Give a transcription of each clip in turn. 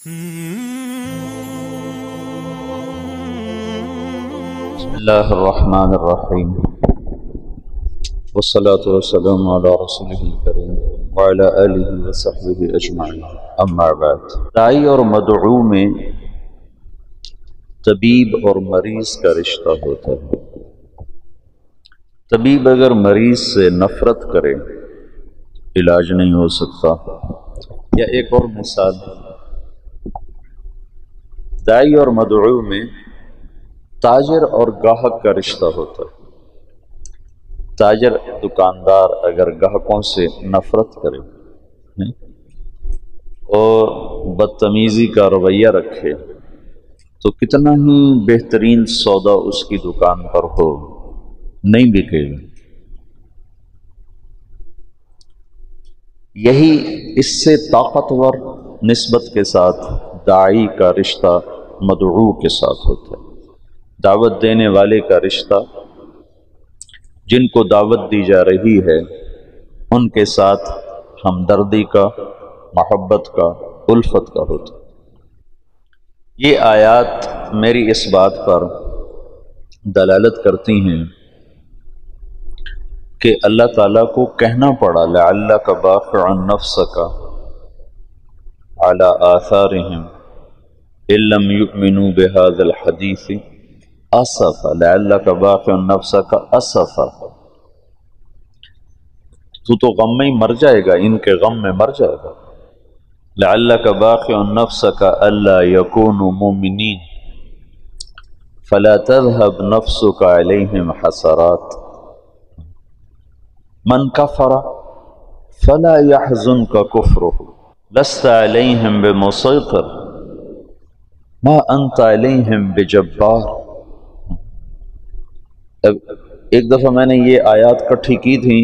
بسم اللہ الرحمن الرحیم والصلاة والسلام علی رسولہ الکریم وعلی آلہ وصحبہ اجمعین، اما بعد۔ داعی اور مدعو میں طبیب اور مریض کا رشتہ ہوتا ہے۔ طبیب اگر مریض سے نفرت کرے علاج نہیں ہو سکتا۔ یا ایک اور مثال، داعی اور مدعو میں تاجر اور گاہک کا رشتہ ہوتا ہے۔ تاجر دکاندار اگر گاہکوں سے نفرت کرے اور بدتمیزی کا رویہ رکھے تو کتنا ہی بہترین سودا اس کی دکان پر ہو، نہیں بکے گا۔ یہی اس سے طاقتور نسبت کے ساتھ داعی کا رشتہ مدعو کے ساتھ ہوتا ہے۔ دعوت دینے والے کا رشتہ، جن کو دعوت دی جا رہی ہے ان کے ساتھ ہمدردی کا، محبت کا، الفت کا ہوتا ہے۔ یہ آیات میری اس بات پر دلالت کرتی ہیں کہ اللہ تعالیٰ کو کہنا پڑا لعلک باخع نفسک علی آثارہم ان لم یؤمنوا بہذا الحدیث اسفا، لعلک باخع نفسک اسفا، تو غم میں مر جائے گا، ان کے غم میں مر جائے گا۔ لعلک باخع نفسک الا یکونوا مؤمنین فلا تذهب نفسک علیہم حسرات من کفر فلا يحزنک کفرہ لست علیہم بمسیطر ما انت علیہم بجبار۔ ایک دفعہ میں نے یہ آیات کٹھی کی تھی،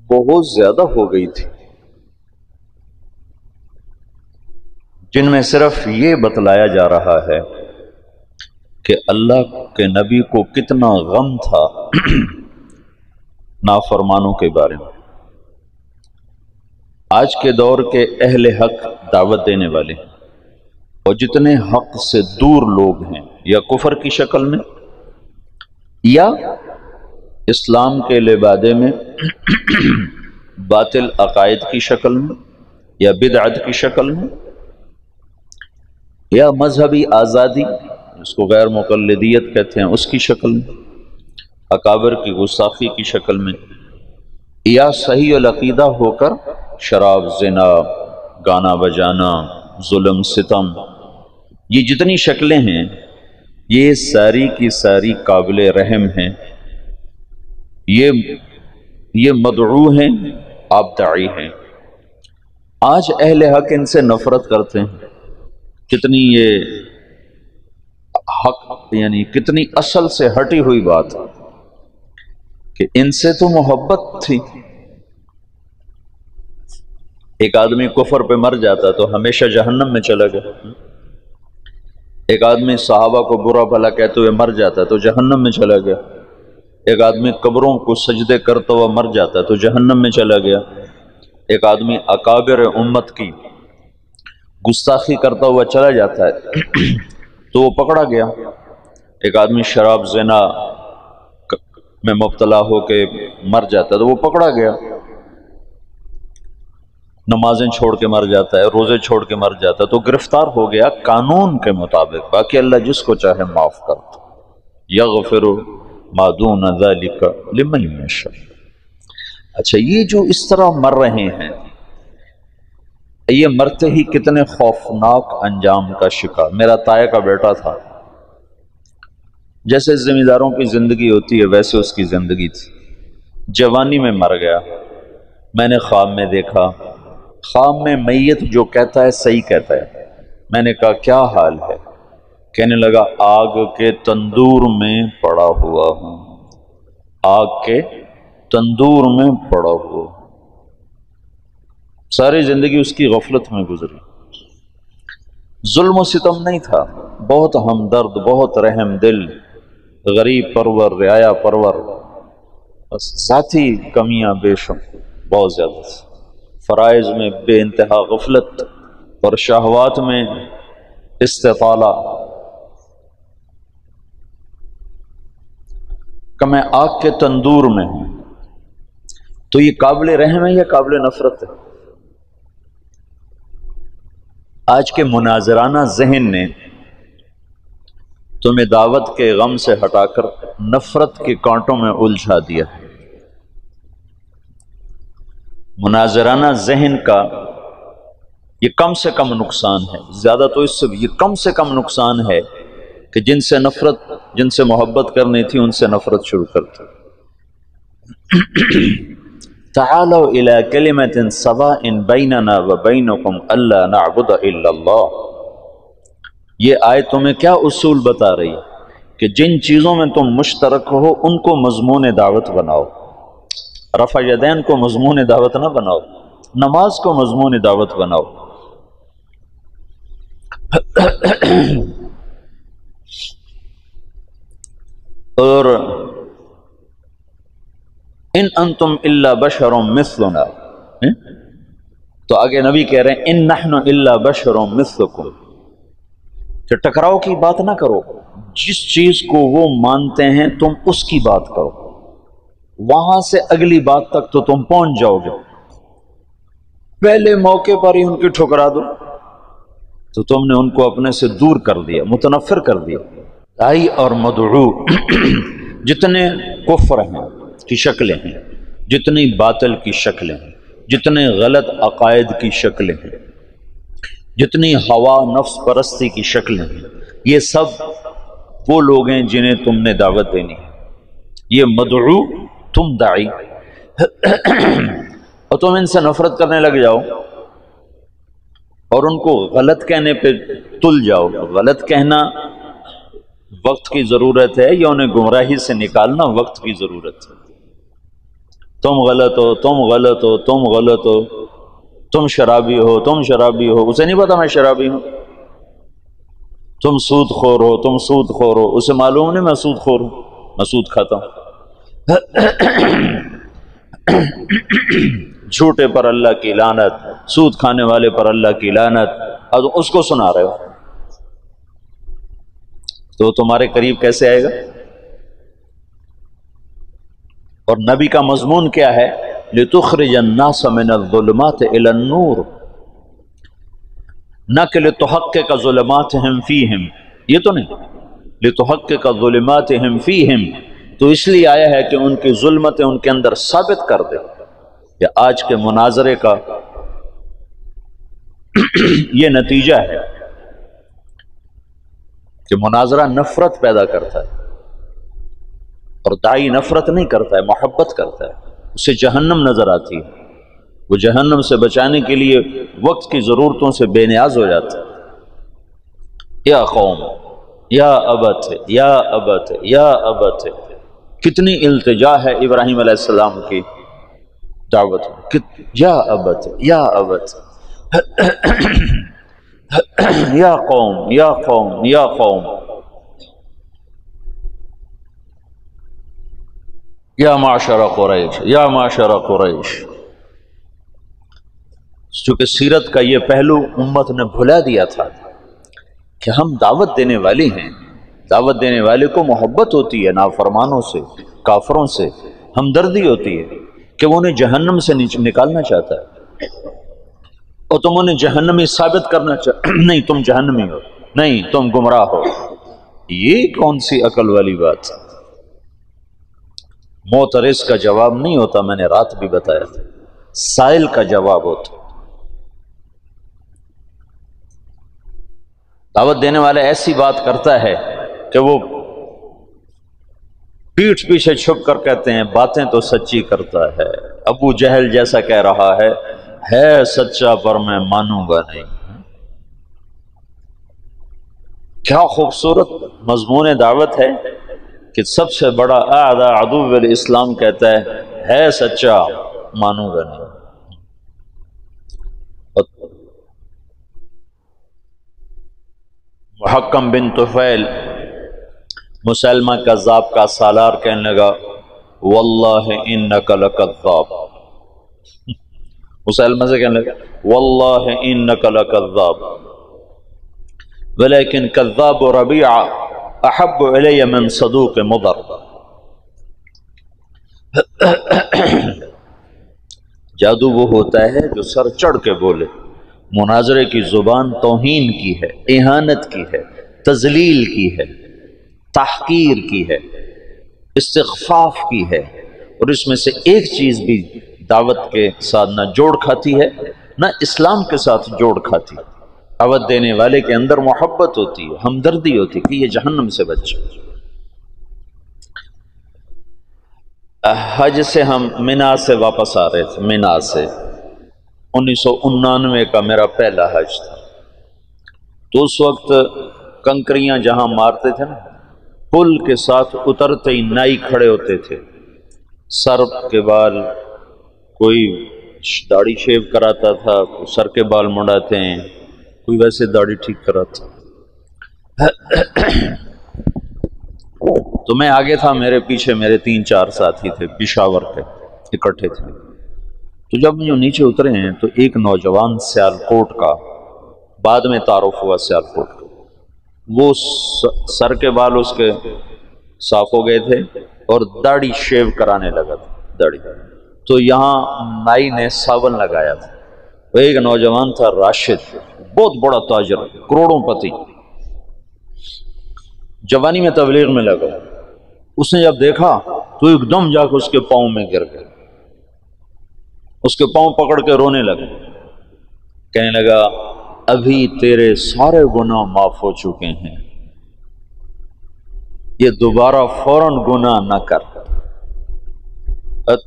بہت زیادہ ہو گئی تھی، جن میں صرف یہ بتلایا جا رہا ہے کہ اللہ کے نبی کو کتنا غم تھا نافرمانوں کے بارے میں۔ آج کے دور کے اہل حق دعوت دینے والے اور جتنے حق سے دور لوگ ہیں، یا کفر کی شکل میں یا اسلام کے لبادے میں باطل عقائد کی شکل میں یا بدعت کی شکل میں یا مذہبی آزادی جس کو غیر مقلدیت کہتے ہیں اس کی شکل میں، اکابر کی گستاخی کی شکل میں، یا صحیح العقیدہ ہو کر شراب، زنا، گانا بجانا، ظلم، ستم، یہ جتنی شکلیں ہیں یہ ساری کی ساری قابل رحم ہیں۔ یہ مدعو ہیں، آپ داعی ہیں۔ آج اہل حق ان سے نفرت کرتے ہیں۔ کتنی یہ حق، یعنی کتنی اصل سے ہٹی ہوئی بات کہ ان سے تو محبت تھی۔ ایک آدمی کفر پہ مر جاتا تو ہمیشہ جہنم میں چلا گیا، ایک آدمی صحابہ کو برا بھلا کہتے ہوئے مر جاتا تو جہنم میں چلا گیا، ایک آدمی قبروں کو سجدے کرتا ہوا مر جاتا تو جہنم میں چلا گیا، ایک آدمی اکابر امت کی گستاخی کرتا ہوا چلا جاتا ہے تو وہ پکڑا گیا، ایک آدمی شراب، زنا میں مبتلا ہو کے مر جاتا ہے تو وہ پکڑا گیا، نمازیں چھوڑ کے مر جاتا ہے، روزے چھوڑ کے مر جاتا ہے تو گرفتار ہو گیا قانون کے مطابق۔ باقی اللہ جس کو چاہے معاف کرتا، یغفر ما دون ذلک لمن یشاء۔ اچھا، یہ جو اس طرح مر رہے ہیں، یہ مرتے ہی کتنے خوفناک انجام کا شکار۔ میرا تایا کا بیٹا تھا، جیسے زمینداروں کی زندگی ہوتی ہے ویسے اس کی زندگی تھی، جوانی میں مر گیا۔ میں نے خواب میں دیکھا، خواب میں میت جو کہتا ہے صحیح کہتا ہے۔ میں نے کہا کیا حال ہے؟ کہنے لگا آگ کے تندور میں پڑا ہوا ہوں، آگ کے تندور میں پڑا ہوا۔ ساری زندگی اس کی غفلت میں گزری، ظلم و ستم نہیں تھا، بہت ہمدرد، بہت رحم دل، غریب پرور، رعایا پرور، بس ذاتی کمیاں بے شمار بہت زیادہ، فرائض میں بے انتہا غفلت اور شہوات میں استطالہ کہ میں آگ کے تندور میں ہوں، تو یہ قابل رحم ہے یا قابل نفرت ہے؟ آج کے مناظرانہ ذہن نے تمہیں دعوت کے غم سے ہٹا کر نفرت کے کانٹوں میں الجھا دیا۔ مناظرانہ ذہن کا یہ کم سے کم نقصان ہے، زیادہ تو اس سے یہ کم سے کم نقصان ہے کہ جن سے نفرت، جن سے محبت کرنی تھی ان سے نفرت شروع کرتا۔ تعالوا الى کلمۃ سواء بیننا وبینکم الا نعبد الا اللہ۔ یہ آیت تمہیں کیا اصول بتا رہی ہے کہ جن چیزوں میں تم مشترک ہو ان کو مضمون دعوت بناؤ۔ رفع یدین کو مضمون دعوت نہ بناؤ، نماز کو مضمون دعوت بناؤ۔ اور ان انتم الا بشر مثلنا، تو آگے نبی کہہ رہے ہیں ان نحن الا بشر مثلکم، کہ ٹکراؤ کی بات نہ کرو، جس چیز کو وہ مانتے ہیں تم اس کی بات کرو، وہاں سے اگلی بات تک تو تم پہنچ جاؤ گے، پہلے موقع پر ہی ان کی ٹھکرا دو تو تم نے ان کو اپنے سے دور کر دیا، متنفر کر دیا۔ داعی اور مدعو جتنے کفر ہیں کی شکلیں ہیں، جتنی باطل کی شکلیں ہیں، جتنے غلط عقائد کی شکلیں ہیں، جتنی ہوا نفس پرستی کی شکلیں ہیں، یہ سب وہ لوگ ہیں جنہیں تم نے دعوت دینی ہے۔ یہ مدعو، تم داعی، اور تم ان سے نفرت کرنے لگ جاؤ اور ان کو غلط کہنے پہ تل جاؤ۔ غلط کہنا وقت کی ضرورت ہے یا انہیں گمراہی سے نکالنا وقت کی ضرورت ہے؟ تم غلط ہو، تم غلط ہو، تم غلط ہو، تم شرابی ہو، تم شرابی ہو، اسے نہیں پتا میں شرابی ہوں۔ تم سود خور ہو، تم سود خور ہو، اسے معلوم نہیں میں سود خور ہوں، میں سود کھاتا ہوں۔ جھوٹے پر اللہ کی لعنت، سود کھانے والے پر اللہ کی لعنت، اور اس کو سنا رہے ہو تو تمہارے قریب کیسے آئے گا؟ اور نبی کا مضمون کیا ہے؟ لِتُخْرِجَ النَّاسَ مِنَ الظُّلُمَاتِ إِلَى النُّورِ، نہ کہ لِتُحَقِّقَ ظُلُمَاتِهِمْ فِيهِمْ، یہ تو نہیں، لِتُحَقِّقَ ظُلُمَاتِهِمْ فِيهِمْ، تو اس لیے آیا ہے کہ ان کی ظلمتیں ان کے اندر ثابت کر دے۔ کہ آج کے مناظرے کا یہ نتیجہ ہے کہ مناظرہ نفرت پیدا کرتا ہے، اور داعی نفرت نہیں کرتا ہے، محبت کرتا ہے، اسے جہنم نظر آتی ہے، وہ جہنم سے بچانے کے لیے وقت کی ضرورتوں سے بے نیاز ہو جاتا ہے۔ یا قوم، یا ابت، یا ابت، یا ابت، کتنی التجا ہے ابراہیم علیہ السلام کی دعوت، یا ابت، یا ابت، یا قوم، یا قوم، یا قوم، یا معشر قریش، یا معشر قریش۔ چونکہ سیرت کا یہ پہلو امت نے بھلا دیا تھا کہ ہم دعوت دینے والے ہیں، دعوت دینے والے کو محبت ہوتی ہے نافرمانوں سے، کافروں سے ہمدردی ہوتی ہے کہ وہ انہیں جہنم سے نکالنا چاہتا ہے، اور تم انہیں جہنمی ثابت کرنا نہیں تم جہنمی ہو، نہیں تم گمراہ ہو۔ یہ کون سی عقل والی بات؟ موت اور رزق کا جواب نہیں ہوتا، میں نے رات بھی بتایا تھا، سائل کا جواب ہوتا۔ دعوت دینے والا ایسی بات کرتا ہے کہ وہ پیٹھ پیچھے چھپ کر کہتے ہیں باتیں تو سچی کرتا ہے، ابو جہل جیسا کہہ رہا ہے سچا پر میں مانوں گا نہیں۔ کیا خوبصورت مضمون دعوت ہے کہ سب سے بڑا اعداء عدو الاسلام کہتا ہے سچا مانوں گا نہیں۔ محکم بن طفیل مسلمہ کذاب کا سالار کہنے لگا واللہ انک لکذاب، مسلمہ سے کہنے لگا واللہ انک لکذاب ولیکن کذاب ربیع احب الی من صدوق مضر. جادو وہ ہوتا ہے جو سر چڑھ کے بولے، مناظرے کی زبان توہین کی ہے، اہانت کی ہے، تذلیل کی ہے، تحقیر کی ہے، استخفاف کی ہے، اور اس میں سے ایک چیز بھی دعوت کے ساتھ نہ جوڑ کھاتی ہے نہ اسلام کے ساتھ جوڑ کھاتی. دعوت دینے والے کے اندر محبت ہوتی ہے، ہمدردی ہوتی ہے کہ یہ جہنم سے بچے. حج سے ہم مینا سے واپس آ رہے تھے، مینا سے 1999 کا میرا پہلا حج تھا. تو اس وقت کنکریاں جہاں مارتے تھے نا، پل کے ساتھ اترتے ہی نائی کھڑے ہوتے تھے، سر کے بال، کوئی داڑھی شیو کراتا تھا، کوئی سر کے بال منڈاتے ہیں، کوئی ویسے داڑھی ٹھیک کراتا. تو میں آگے تھا، میرے پیچھے میرے 3-4 ساتھی تھے، پشاور کے اکٹھے تھے. تو جب جو نیچے اترے ہیں تو ایک نوجوان سیالکوٹ کا، بعد میں تعارف ہوا سیالکوٹ کا، وہ سر کے بال اس کے صاف ہو گئے تھے اور داڑھی شیو کرانے لگا تھا داڑھی. تو یہاں نائی نے صابن لگایا تھا. وہ ایک نوجوان تھا راشد، بہت بڑا تاجر، کروڑوں پتی، جوانی میں تبلیغ میں لگا. اس نے جب دیکھا تو ایک دم جا کے اس کے پاؤں میں گر گیا، اس کے پاؤں پکڑ کے رونے لگا، کہنے لگا ابھی تیرے سارے گناہ معاف ہو چکے ہیں، یہ دوبارہ فوراً گناہ نہ کر،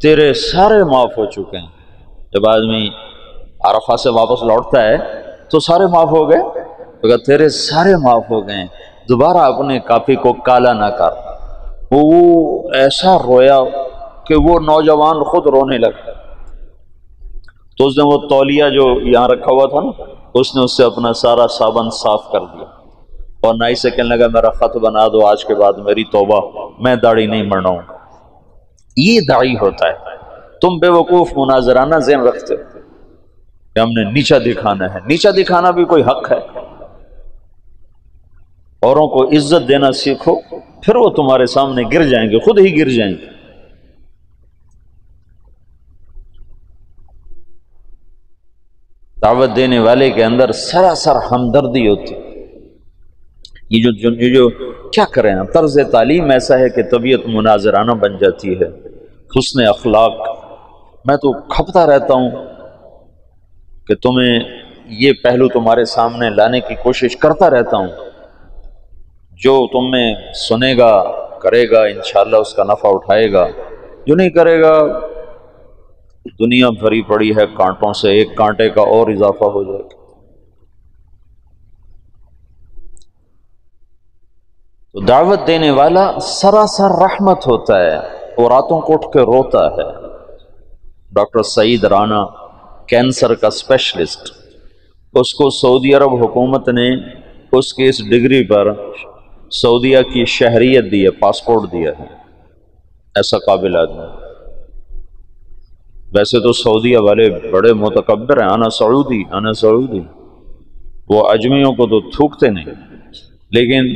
تیرے سارے معاف ہو چکے ہیں. جب آدمی عرفہ سے واپس لوٹتا ہے تو سارے معاف ہو گئے، تو تیرے سارے معاف ہو گئے، دوبارہ اپنے کافی کو کالا نہ کر. وہ ایسا رویا کہ وہ نوجوان خود رونے لگا. تو اس نے وہ تولیہ جو یہاں رکھا ہوا تھا نا، اس نے اس سے اپنا سارا صابن صاف کر دیا اور نائی سے کہنے لگا میرا خط بنا دو، آج کے بعد میری توبہ، میں داڑھی نہیں منڈاؤں. یہ داعی ہوتا ہے. تم بے وقوف مناظرانہ ذہن رکھتے ہو کہ ہم نے نیچا دکھانا ہے. نیچا دکھانا بھی کوئی حق ہے؟ اوروں کو عزت دینا سیکھو، پھر وہ تمہارے سامنے گر جائیں گے، خود ہی گر جائیں گے. دعوت دینے والے کے اندر سراسر ہمدردی ہوتی. یہ جو کیا کریں، طرز تعلیم ایسا ہے کہ طبیعت مناظرانہ بن جاتی ہے، حسن اخلاق. میں تو کھپتا رہتا ہوں کہ تمہیں یہ پہلو تمہارے سامنے لانے کی کوشش کرتا رہتا ہوں. جو تم میں سنے گا کرے گا، انشاءاللہ اس کا نفع اٹھائے گا، جو نہیں کرے گا دنیا بھری پڑی ہے کانٹوں سے، ایک کانٹے کا اور اضافہ ہو جائے گا. تو دعوت دینے والا سراسر رحمت ہوتا ہے، اور راتوں کو اٹھ کے روتا ہے. ڈاکٹر سعید رانا، کینسر کا اسپیشلسٹ، اس کو سعودی عرب حکومت نے اس کی اس ڈگری پر سعودیہ کی شہریت دی ہے، پاسپورٹ دیا ہے. ایسا قابل آدمی. ویسے تو سعودیہ والے بڑے متکبر ہیں، انا سعودی انا سعودی، وہ اجمیوں کو تو تھوکتے نہیں، لیکن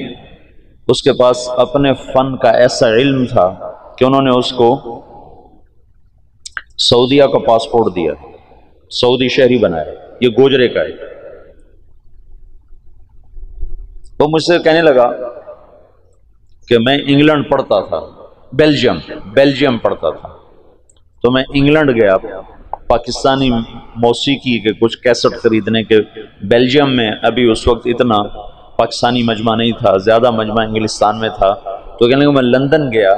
اس کے پاس اپنے فن کا ایسا علم تھا کہ انہوں نے اس کو سعودیہ کا پاسپورٹ دیا، سعودی شہری بنایا. یہ گوجرے کا ہے. وہ مجھ سے کہنے لگا کہ میں انگلینڈ پڑھتا تھا، بیلجیم پڑھتا تھا، تو میں انگلینڈ گیا پاکستانی موسیقی کے کچھ کیسٹ خریدنے کے. بیلجیم میں ابھی اس وقت اتنا پاکستانی مجمع نہیں تھا، زیادہ مجمع انگلستان میں تھا. تو کہنے لگا میں لندن گیا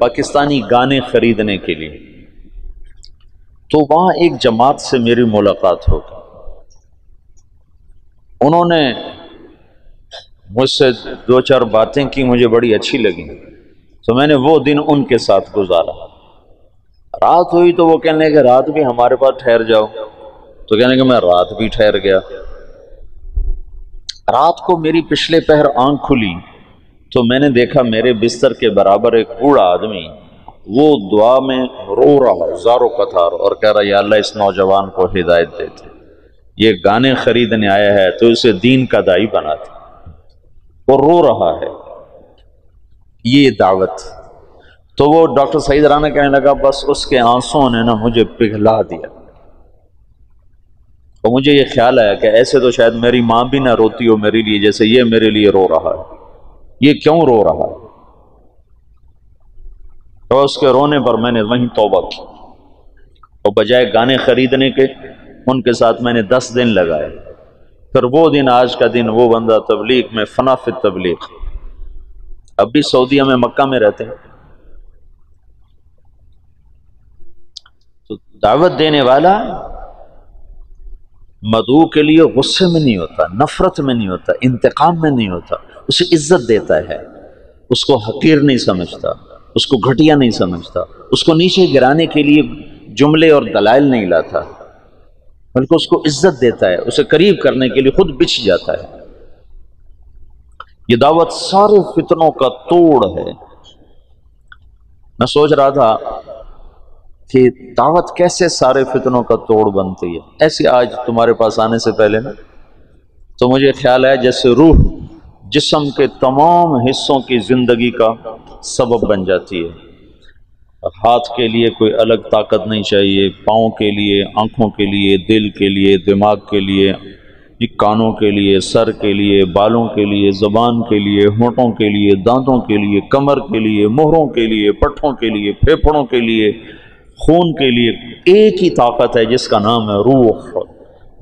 پاکستانی گانے خریدنے کے لیے. تو وہاں ایک جماعت سے میری ملاقات ہو گئی. انہوں نے مجھ سے 2-4 باتیں کی، مجھے بڑی اچھی لگیں، تو میں نے وہ دن ان کے ساتھ گزارا. رات ہوئی تو وہ کہنے لگے رات بھی ہمارے پاس ٹھہر جاؤ. تو کہنے لگے میں رات بھی ٹھہر گیا. رات کو میری پچھلے پہر آنکھ کھلی تو میں نے دیکھا میرے بستر کے برابر ایک بوڑھا آدمی وہ دعا میں رو رہا زارو قطار اور کہہ رہا یا اللہ اس نوجوان کو ہدایت دیتے، یہ گانے خریدنے آیا ہے تو اسے دین کا داعی بناتے، اور رو رہا ہے، یہ دعوت۔ تو وہ ڈاکٹر سعید رانا کہنے لگا بس اس کے آنسوں نے نا مجھے پگھلا دیا، اور مجھے یہ خیال آیا کہ ایسے تو شاید میری ماں بھی نہ روتی ہو میرے لیے جیسے یہ میرے لیے رو رہا ہے، یہ کیوں رو رہا ہے؟ تو اس کے رونے پر میں نے وہیں توبہ کی، اور بجائے گانے خریدنے کے ان کے ساتھ میں نے 10 دن لگائے۔ پھر وہ دن آج کا دن، وہ بندہ تبلیغ میں فنا فی تبلیغ، اب بھی سعودیہ میں مکہ میں رہتے ہیں۔ تو دعوت دینے والا مدعو کے لیے غصے میں نہیں ہوتا، نفرت میں نہیں ہوتا، انتقام میں نہیں ہوتا، اسے عزت دیتا ہے، اس کو حقیر نہیں سمجھتا، اس کو گھٹیا نہیں سمجھتا، اس کو نیچے گرانے کے لیے جملے اور دلائل نہیں لاتا، بلکہ اس کو عزت دیتا ہے، اسے قریب کرنے کے لیے خود بچھ جاتا ہے۔ یہ دعوت سارے فتنوں کا توڑ ہے۔ میں سوچ رہا تھا کہ دعوت کیسے سارے فتنوں کا توڑ بنتی ہے۔ ایسے آج تمہارے پاس آنے سے پہلے نا تو مجھے خیال ہے جیسے روح جسم کے تمام حصوں کی زندگی کا سبب بن جاتی ہے۔ ہاتھ کے لیے کوئی الگ طاقت نہیں چاہیے، پاؤں کے لیے، آنکھوں کے لیے، دل کے لیے، دماغ کے لیے، کانوں کے لیے، سر کے لیے، بالوں کے لیے، زبان کے لیے، ہونٹوں کے لیے، دانتوں کے لیے، کمر کے لیے، مہروں کے لیے، پٹھوں کے لیے، پھیپھڑوں کے لیے، خون کے لیے۔ ایک ہی طاقت ہے جس کا نام ہے روح۔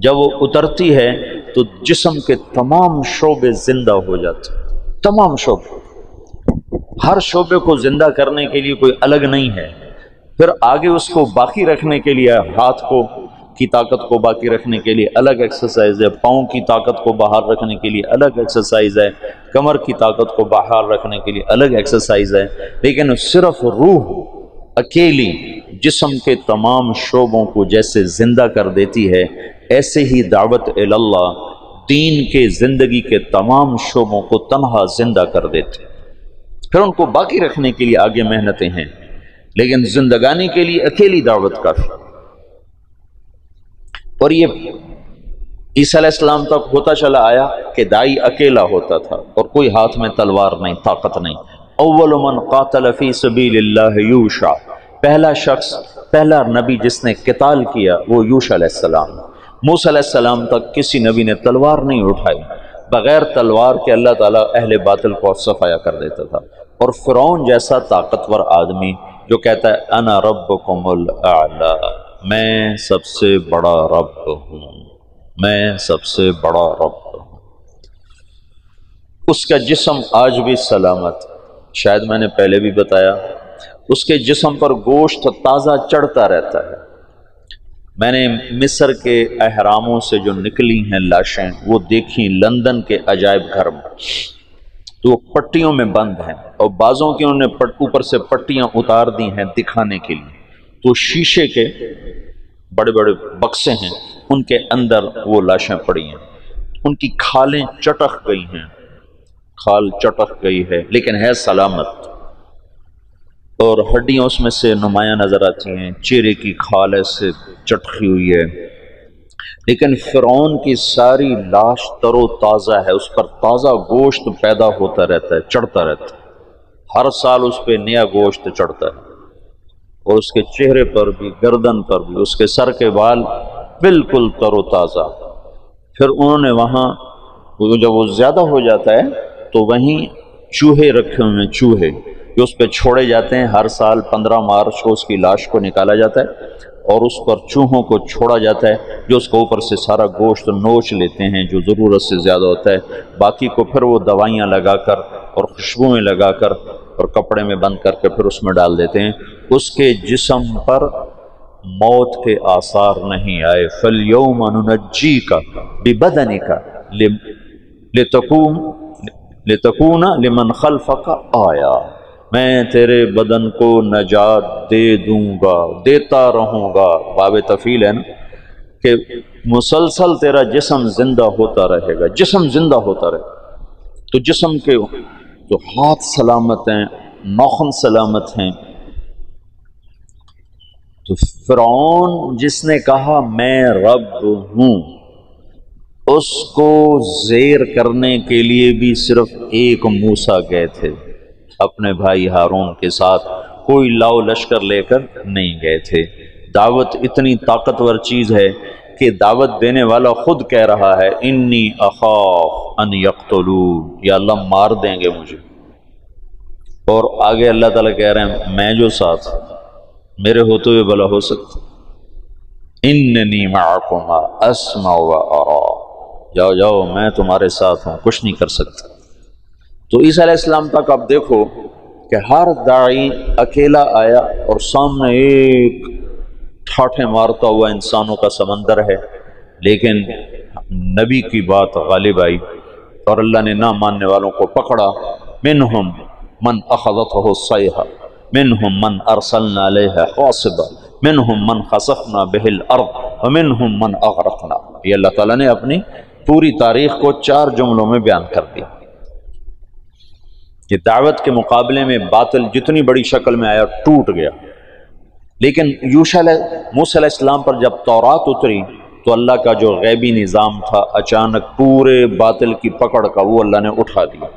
جب وہ اترتی ہے تو جسم کے تمام شعبے زندہ ہو جاتے ہیں، تمام شعبے۔ ہر شعبے کو زندہ کرنے کے لیے کوئی الگ نہیں ہے۔ پھر آگے اس کو باقی رکھنے کے لیے ہاتھ کی طاقت کو باقی رکھنے کے لیے الگ ایکسرسائز ہے، پاؤں کی طاقت کو باہر رکھنے کے لیے الگ ایکسرسائز ہے، کمر کی طاقت کو باہر رکھنے کے لیے الگ ایکسرسائز ہے، لیکن صرف روح اکیلی جسم کے تمام شعبوں کو جیسے زندہ کر دیتی ہے، ایسے ہی دعوت اللہ دین کے زندگی کے تمام شعبوں کو تنہا زندہ کر دیتے۔ پھر ان کو باقی رکھنے کے لیے آگے محنتیں ہیں، لیکن زندگانی کے لیے اکیلی دعوت کافی۔ اور یہ عیسیٰ علیہ السلام تک ہوتا چلا آیا کہ دائی اکیلا ہوتا تھا اور کوئی ہاتھ میں تلوار نہیں، طاقت نہیں۔ اول من قاتل فی سبیل اللہ یوشع، پہلا شخص، پہلا نبی جس نے قتال کیا وہ یوشع علیہ السلام۔ موسیٰ علیہ السلام تک کسی نبی نے تلوار نہیں اٹھائی، بغیر تلوار کے اللہ تعالیٰ اہل باطل کو صفایا کر دیتا تھا۔ اور فرعون جیسا طاقتور آدمی جو کہتا ہے انا ربکم الاعلی، میں سب سے بڑا رب ہوں، میں سب سے بڑا رب ہوں، اس کا جسم آج بھی سلامت، شاید میں نے پہلے بھی بتایا، اس کے جسم پر گوشت تازہ چڑھتا رہتا ہے۔ میں نے مصر کے احراموں سے جو نکلی ہیں لاشیں وہ دیکھیں لندن کے عجائب گھر میں، تو وہ پٹیوں میں بند ہیں، اور بعضوں کی انہوں نے اوپر سے پٹیاں اتار دی ہیں دکھانے کے لیے، تو شیشے کے بڑے بڑے بکسے ہیں، ان کے اندر وہ لاشیں پڑی ہیں، ان کی کھالیں چٹک گئی ہیں، کھال چٹک گئی ہے لیکن ہے سلامت، اور ہڈیاں اس میں سے نمایاں نظر آتی ہیں، چہرے کی کھال ایسے چٹکی ہوئی ہے، لیکن فرعون کی ساری لاش تر و تازہ ہے، اس پر تازہ گوشت پیدا ہوتا رہتا ہے، چڑھتا رہتا ہے، ہر سال اس پہ نیا گوشت چڑھتا ہے، اور اس کے چہرے پر بھی، گردن پر بھی، اس کے سر کے بال بالکل تر و تازہ۔ پھر انہوں نے وہاں جب وہ زیادہ ہو جاتا ہے تو وہیں چوہے رکھے ہوئے ہیں، چوہے جو اس پہ چھوڑے جاتے ہیں، ہر سال 15 مارچ کو اس کی لاش کو نکالا جاتا ہے اور اس پر چوہوں کو چھوڑا جاتا ہے جو اس کو اوپر سے سارا گوشت نوچ لیتے ہیں جو ضرورت سے زیادہ ہوتا ہے، باقی کو پھر وہ دوائیاں لگا کر اور خوشبوئیں لگا کر اور کپڑے میں بند کر کے پھر اس میں ڈال دیتے ہیں۔ اس کے جسم پر موت کے آثار نہیں آئے۔ فَالْيَوْمَ نُنَجِّيكَ بِبَدَنِكَ لِتَكُونَ لِمَنْ خَلْفَكَ آیَةً، میں تیرے بدن کو نجات دے دوں گا، دیتا رہوں گا، باب تفیل ہے نا، کہ مسلسل تیرا جسم زندہ ہوتا رہے گا، جسم زندہ ہوتا رہے گا۔ تو جسم کے جو ہاتھ سلامت ہیں، ناخن سلامت ہیں، تو فرعون جس نے کہا میں رب ہوں، اس کو زیر کرنے کے لیے بھی صرف ایک موسیٰ گئے تھے اپنے بھائی ہارون کے ساتھ، کوئی لاؤ لشکر لے کر نہیں گئے تھے۔ دعوت اتنی طاقتور چیز ہے کہ دعوت دینے والا خود کہہ رہا ہے انی اخاف ان یقتلون، یا اللہ مار دیں گے مجھے، اور آگے اللہ تعالیٰ کہہ رہے ہیں میں جو ساتھ میرے ہوتے ہوئے بھلا ہو سکتا، اننی معکما اسمع و ارا، جاؤ جاؤ میں تمہارے ساتھ ہوں، کچھ نہیں کر سکتا۔ تو عیسیٰ علیہ السلام تک آپ دیکھو کہ ہر داعی اکیلا آیا اور سامنے ایک ٹھاٹھے مارتا ہوا انسانوں کا سمندر ہے، لیکن نبی کی بات غالب آئی اور اللہ نے نہ ماننے والوں کو پکڑا۔ منہم من اخذتہ الصیحہ منہم من ارسلنا علیہ حاصبا منہم من خسفنا بہ الارض ومنہم من اغرقنا۔ یہ اللہ تعالیٰ نے اپنی پوری تاریخ کو 4 جملوں میں بیان کر دیا کہ دعوت کے مقابلے میں باطل جتنی بڑی شکل میں آیا ٹوٹ گیا، لیکن موسیٰ علیہ السلام پر جب تورات اتری تو اللہ کا جو غیبی نظام تھا اچانک پورے باطل کی پکڑ کا وہ اللہ نے اٹھا دیا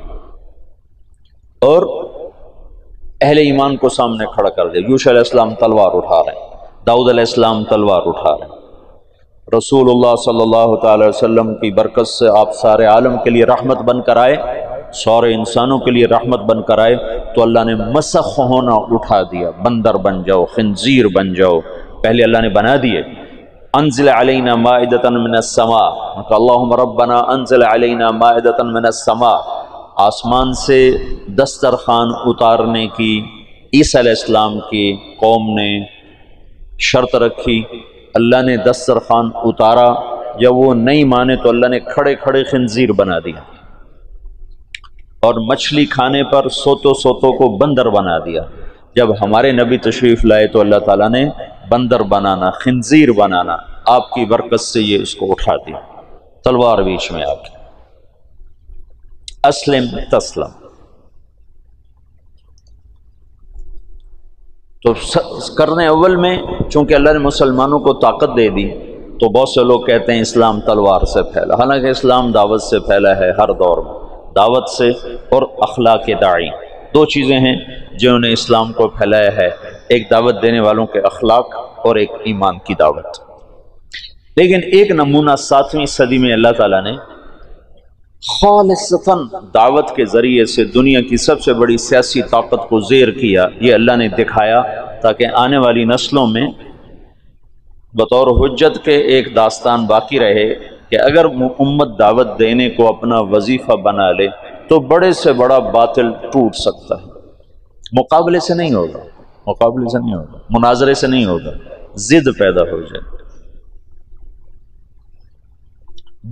اور اہل ایمان کو سامنے کھڑا کر دیا۔ موسیٰ علیہ السلام تلوار اٹھا رہے ہیں، داؤد علیہ السلام تلوار اٹھا رہے ہیں، رسول اللہ صلی اللہ تعالی وسلم کی برکت سے آپ سارے عالم کے لیے رحمت بن کر آئے، سارے انسانوں کے لیے رحمت بن کر آئے، تو اللہ نے مسخ ہونا اٹھا دیا، بندر بن جاؤ، خنزیر بن جاؤ، پہلے اللہ نے بنا دیے۔ انزل علینا مائدۃ من السماء، اللہم ربنا انزل علینا مائدۃ من السماء، آسمان سے دسترخوان اتارنے کی عیسیٰ علیہ السلام کی قوم نے شرط رکھی، اللہ نے دسترخوان اتارا، جب وہ نہیں مانے تو اللہ نے کھڑے کھڑے خنزیر بنا دیا، اور مچھلی کھانے پر سوتو سوتو کو بندر بنا دیا۔ جب ہمارے نبی تشریف لائے تو اللہ تعالیٰ نے بندر بنانا، خنزیر بنانا، آپ کی برکت سے یہ اس کو اٹھا دیا، تلوار بیچ میں آ کے۔ اسلم تسلم۔ تو کرنے اول میں چونکہ اللہ نے مسلمانوں کو طاقت دے دی تو بہت سے لوگ کہتے ہیں اسلام تلوار سے پھیلا، حالانکہ اسلام دعوت سے پھیلا ہے، ہر دور میں دعوت سے اور اخلاق داعی، 2 چیزیں ہیں جنہوں نے اسلام کو پھیلایا ہے، ایک دعوت دینے والوں کے اخلاق اور ایک ایمان کی دعوت۔ لیکن ایک نمونہ 7ویں صدی میں اللہ تعالیٰ نے خالصتاً دعوت کے ذریعے سے دنیا کی سب سے بڑی سیاسی طاقت کو زیر کیا، یہ اللہ نے دکھایا تاکہ آنے والی نسلوں میں بطور حجت کے ایک داستان باقی رہے کہ اگر امت دعوت دینے کو اپنا وظیفہ بنا لے تو بڑے سے بڑا باطل ٹوٹ سکتا ہے، مقابلے سے نہیں ہوگا، مقابلے سے نہیں ہوگا، مناظرے سے نہیں ہوگا، ضد پیدا ہو جائے،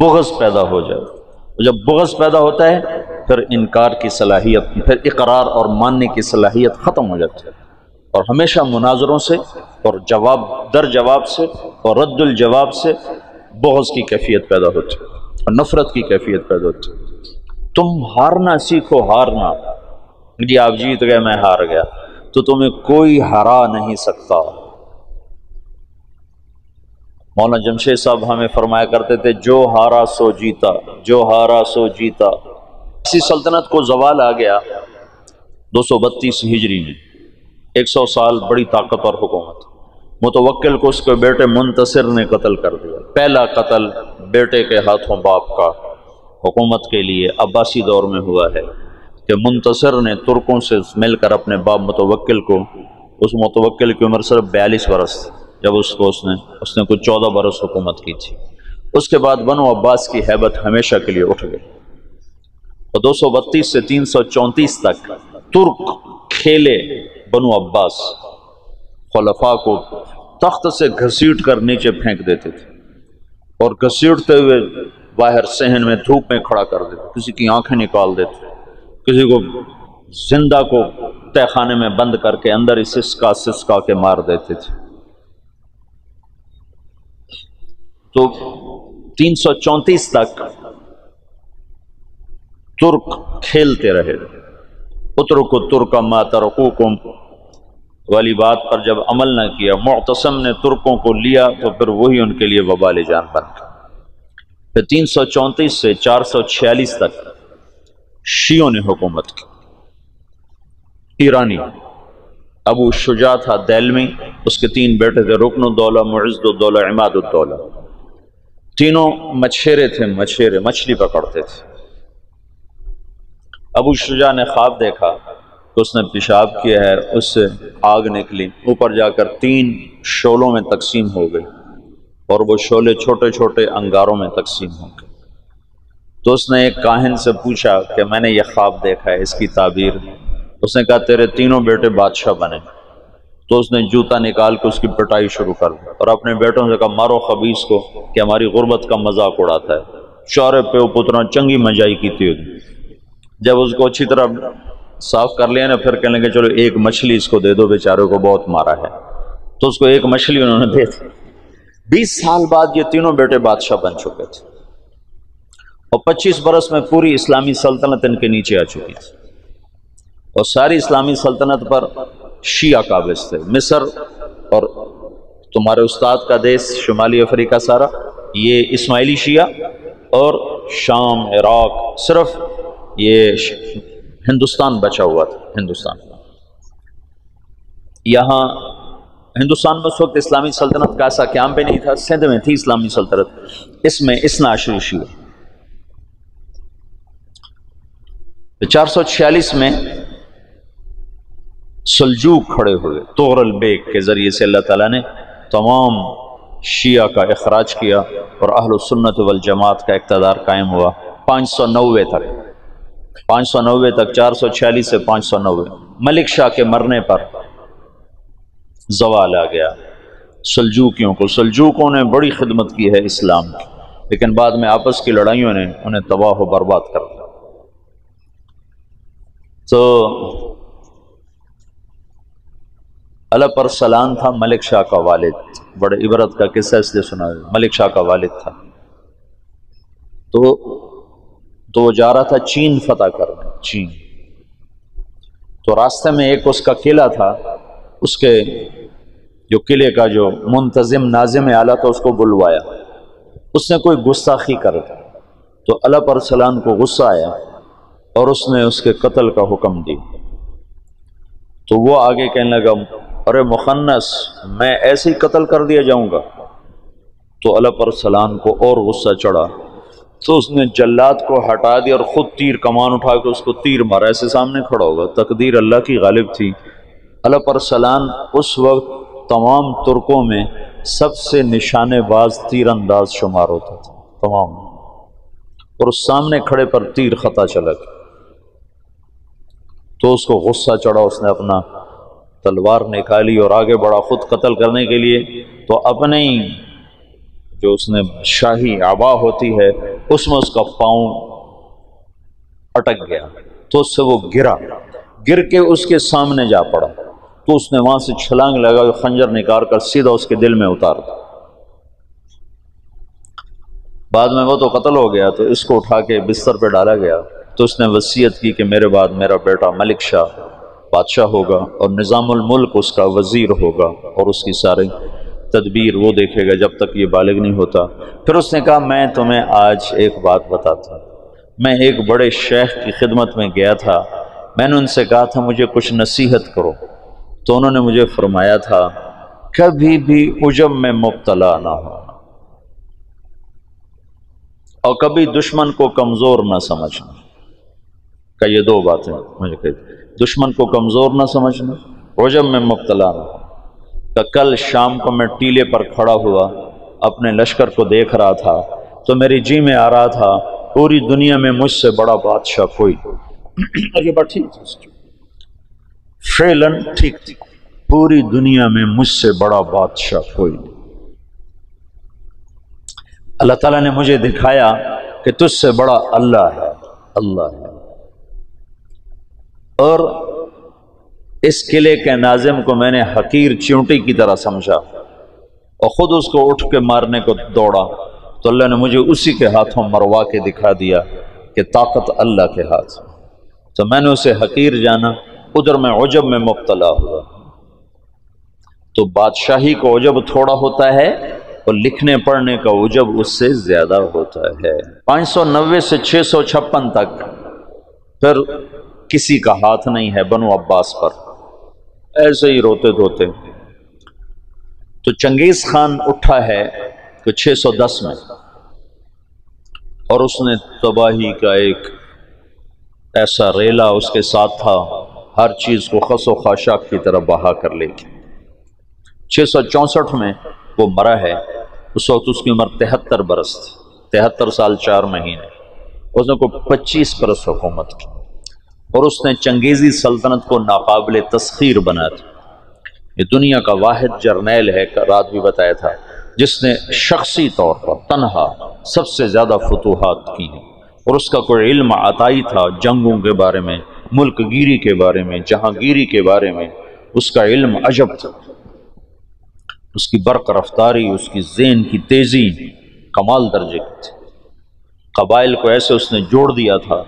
بغض پیدا ہو جائے، جب بغض پیدا ہوتا ہے پھر انکار کی صلاحیت، پھر اقرار اور ماننے کی صلاحیت ختم ہو جاتی ہے، اور ہمیشہ مناظروں سے اور جواب در جواب سے اور رد الجواب سے بغض کی کیفیت پیدا ہوتی ہے اور نفرت کی کیفیت پیدا ہوتی ہے۔ تم ہارنا سیکھو، ہارنا، جی آپ جیت گئے میں ہار گیا، تو تمہیں کوئی ہرا نہیں سکتا۔ مولانا جمشید صاحب ہمیں فرمایا کرتے تھے جو ہارا سو جیتا، جو ہارا سو جیتا۔ اسی سلطنت کو زوال آ گیا 232 ہجری میں، 100 سال بڑی طاقتور حکومت، متوکل کو اس کے بیٹے منتصر نے قتل کر دیا، پہلا قتل بیٹے کے ہاتھوں باپ کا حکومت کے لیے عباسی دور میں ہوا ہے کہ منتصر نے ترکوں سے مل کر اپنے باپ متوکل کو، اس متوکل کی عمر صرف 42 برس تھی جب اس نے کچھ 14 برس حکومت کی تھی، اس کے بعد بنو عباس کی ہیبت ہمیشہ کے لیے اٹھ گئی، اور 232 سے 334 تک ترک کھیلے بنو عباس خلفاء کو تخت سے گھسیٹ کر نیچے پھینک دیتے تھے، اور گھسیٹتے ہوئے باہر صحن میں دھوپ میں کھڑا کر دیتے، کسی کی آنکھیں نکال دیتے، کسی کو زندہ کو تہ خانے میں بند کر کے اندر ہی سسکا کے مار دیتے تھے۔ تو 334 تک ترک کھیلتے رہے، اترکوا ترک ما ترکوکم، والی بات پر جب عمل نہ کیا، معتصم نے ترکوں کو لیا تو پھر وہی ان کے لیے وبال جان بن گیا۔ پھر 334 سے 446 تک شیعوں نے حکومت کی۔ ایرانی ابو شجاع تھا دیلمی، اس کے 3 بیٹے تھے، رکن الدولہ، معز الدولہ، عماد الدولہ، تینوں مچھیرے تھے، مچھیرے مچھلی پکڑتے تھے۔ ابو شجاع نے خواب دیکھا کہ اس نے پیشاب کیا ہے، اس سے آگ نکلی، اوپر جا کر 3 شعلوں میں تقسیم ہو گئی اور وہ شعلے چھوٹے چھوٹے انگاروں میں تقسیم ہو گئے۔ تو اس نے ایک کاہن سے پوچھا کہ میں نے یہ خواب دیکھا ہے، اس کی تعبیر۔ اس نے کہا تیرے تینوں بیٹے بادشاہ بنے۔ تو اس نے جوتا نکال کے اس کی پٹائی شروع کر دی اور اپنے بیٹوں سے کہا مارو خبیث کو کہ ہماری غربت کا مذاق اڑاتا ہے، چورے پہ پترا چنگی مجائی کی تھی۔ جب اس کو اچھی طرح صاف کر لیا نا، پھر کہنے لگے چلو ایک مچھلی اس کو دے دو، بیچارے کو بہت مارا ہے۔ تو اس کو ایک مچھلی انہوں نے دے دی۔ 20 سال بعد یہ تینوں بیٹے بادشاہ بن چکے تھے اور 25 برس میں پوری اسلامی سلطنت ان کے نیچے آ چکی تھی، اور ساری اسلامی سلطنت پر شیعہ قابض تھے۔ مصر اور تمہارے استاد کا دیش شمالی افریقہ سارا یہ اسماعیلی شیعہ، اور شام، عراق، صرف یہ ہندوستان بچا ہوا تھا۔ ہندوستان، یہاں ہندوستان میں اس وقت اسلامی سلطنت کا ایسا قیام پہ نہیں تھا۔ سندھ میں تھی اسلامی سلطنت، اس میں 12 شیعہ۔ 446 میں سلجوق کھڑے ہوئے، طغرل بیگ کے ذریعے سے اللہ تعالیٰ نے تمام شیعہ کا اخراج کیا اور اہل السنت والجماعت کا اقتدار قائم ہوا 590 تک۔ 590 تک، 446 سے 590۔ ملک شاہ کے مرنے پر زوال آ گیا سلجوقیوں کو۔ سلجوقوں نے بڑی خدمت کی ہے اسلام کی، لیکن بعد میں آپس کی لڑائیوں نے انہیں تباہ و برباد کر دیا۔ تو الپ ارسلان تھا ملک شاہ کا والد، بڑے عبرت کا قصہ اس لیے سنا۔ ملک شاہ کا والد تھا، تو وہ جا رہا تھا چین فتح کرنے، چین۔ تو راستے میں ایک اس کا قلعہ تھا، اس کے جو قلعے کا جو منتظم ناظم اعلیٰ تھا اس کو بلوایا، اس نے کوئی گستاخی کر دی تو الپ ارسلان کو غصہ آیا اور اس نے اس کے قتل کا حکم دی۔ تو وہ آگے کہنے لگا ارے مخنث، میں ایسے ہی قتل کر دیا جاؤں گا؟ تو الپ ارسلان کو اور غصہ چڑھا، تو اس نے جلاد کو ہٹا دیا اور خود تیر کمان اٹھا کے اس کو تیر مارا، ایسے سامنے کھڑا ہوگا۔ تقدیر اللہ کی غالب تھی۔ الپ ارسلان اس وقت تمام ترکوں میں سب سے نشانے باز تیر انداز شمار ہوتا تھا تمام، اور اس سامنے کھڑے پر تیر خطا چلا گیا۔ تو اس کو غصہ چڑھا، اس نے اپنا تلوار نکالی اور آگے بڑھا خود قتل کرنے کے لیے۔ تو اپنے ہی جو اس نے شاہی عبا ہوتی ہے اس میں اس کا پاؤں اٹک گیا، تو اس سے وہ گر کے اس کے سامنے جا پڑا۔ تو اس نے وہاں سے چھلانگ لگا، خنجر نکال کر سیدھا اس کے دل میں اتار دیا۔ بعد میں وہ تو قتل ہو گیا، تو اس کو اٹھا کے بستر پہ ڈالا گیا۔ تو اس نے وصیت کی کہ میرے بعد میرا بیٹا ملک شاہ بادشاہ ہوگا اور نظام الملک اس کا وزیر ہوگا، اور اس کی ساری تدبیر وہ دیکھے گا جب تک یہ بالغ نہیں ہوتا۔ پھر اس نے کہا میں تمہیں آج ایک بات بتاتا ہوں۔ میں ایک بڑے شیخ کی خدمت میں گیا تھا، میں نے ان سے کہا تھا مجھے کچھ نصیحت کرو، تو انہوں نے مجھے فرمایا تھا کبھی بھی عجب میں مبتلا نہ ہو اور کبھی دشمن کو کمزور نہ سمجھنا۔ کہ یہ 2 باتیں مجھے کہتی، دشمن کو کمزور نہ سمجھنا، عجب میں مبتلا نہ ہو۔ کہ کل شام کو میں ٹیلے پر کھڑا ہوا اپنے لشکر کو دیکھ رہا تھا، تو میری جی میں آ رہا تھا پوری دنیا میں مجھ سے بڑا بادشاہ کوئی۔ اور یہ بات ٹھیک تھی، فعلاً ٹھیک تھی، پوری دنیا میں مجھ سے بڑا بادشاہ کوئی نہیں۔ اللہ تعالیٰ نے مجھے دکھایا کہ تجھ سے بڑا اللہ ہے، اللہ ہے۔ اور اس قلعے کے ناظم کو میں نے حقیر چیونٹی کی طرح سمجھا اور خود اس کو اٹھ کے مارنے کو دوڑا، تو اللہ نے مجھے اسی کے ہاتھوں مروا کے دکھا دیا کہ طاقت اللہ کے ہاتھ، تو میں نے اسے حقیر جانا، ادھر میں عجب میں مبتلا ہوا۔ تو بادشاہی کا عجب تھوڑا ہوتا ہے اور لکھنے پڑھنے کا عجب اس سے زیادہ ہوتا ہے۔ 590 سے 656 تک پھر کسی کا ہاتھ نہیں ہے بنو عباس پر، ایسے ہی روتے دھوتے۔ تو چنگیز خان اٹھا ہے کہ 610 میں، اور اس نے تباہی کا ایک ایسا ریلا اس کے ساتھ تھا، ہر چیز کو خس و خاشاک کی طرح بہا کر لے گی۔ 664 میں وہ مرا ہے، اس وقت اس کی عمر 73 برس تھی، 73 سال 4 مہینے۔ اس نے کوئی 25 برس حکومت کی، اور اس نے چنگیزی سلطنت کو ناقابل تسخیر بنا دیا۔ یہ دنیا کا واحد جرنیل ہے، رات بھی بتایا تھا، جس نے شخصی طور پر تنہا سب سے زیادہ فتوحات کی ہیں، اور اس کا کوئی علم عطائی تھا جنگوں کے بارے میں، ملک گیری کے بارے میں، جہاں گیری کے بارے میں، اس کا علم عجب تھا، اس کی برق رفتاری، اس کی ذہن کی تیزی کمال درجے کی تھی۔ قبائل کو ایسے اس نے جوڑ دیا تھا،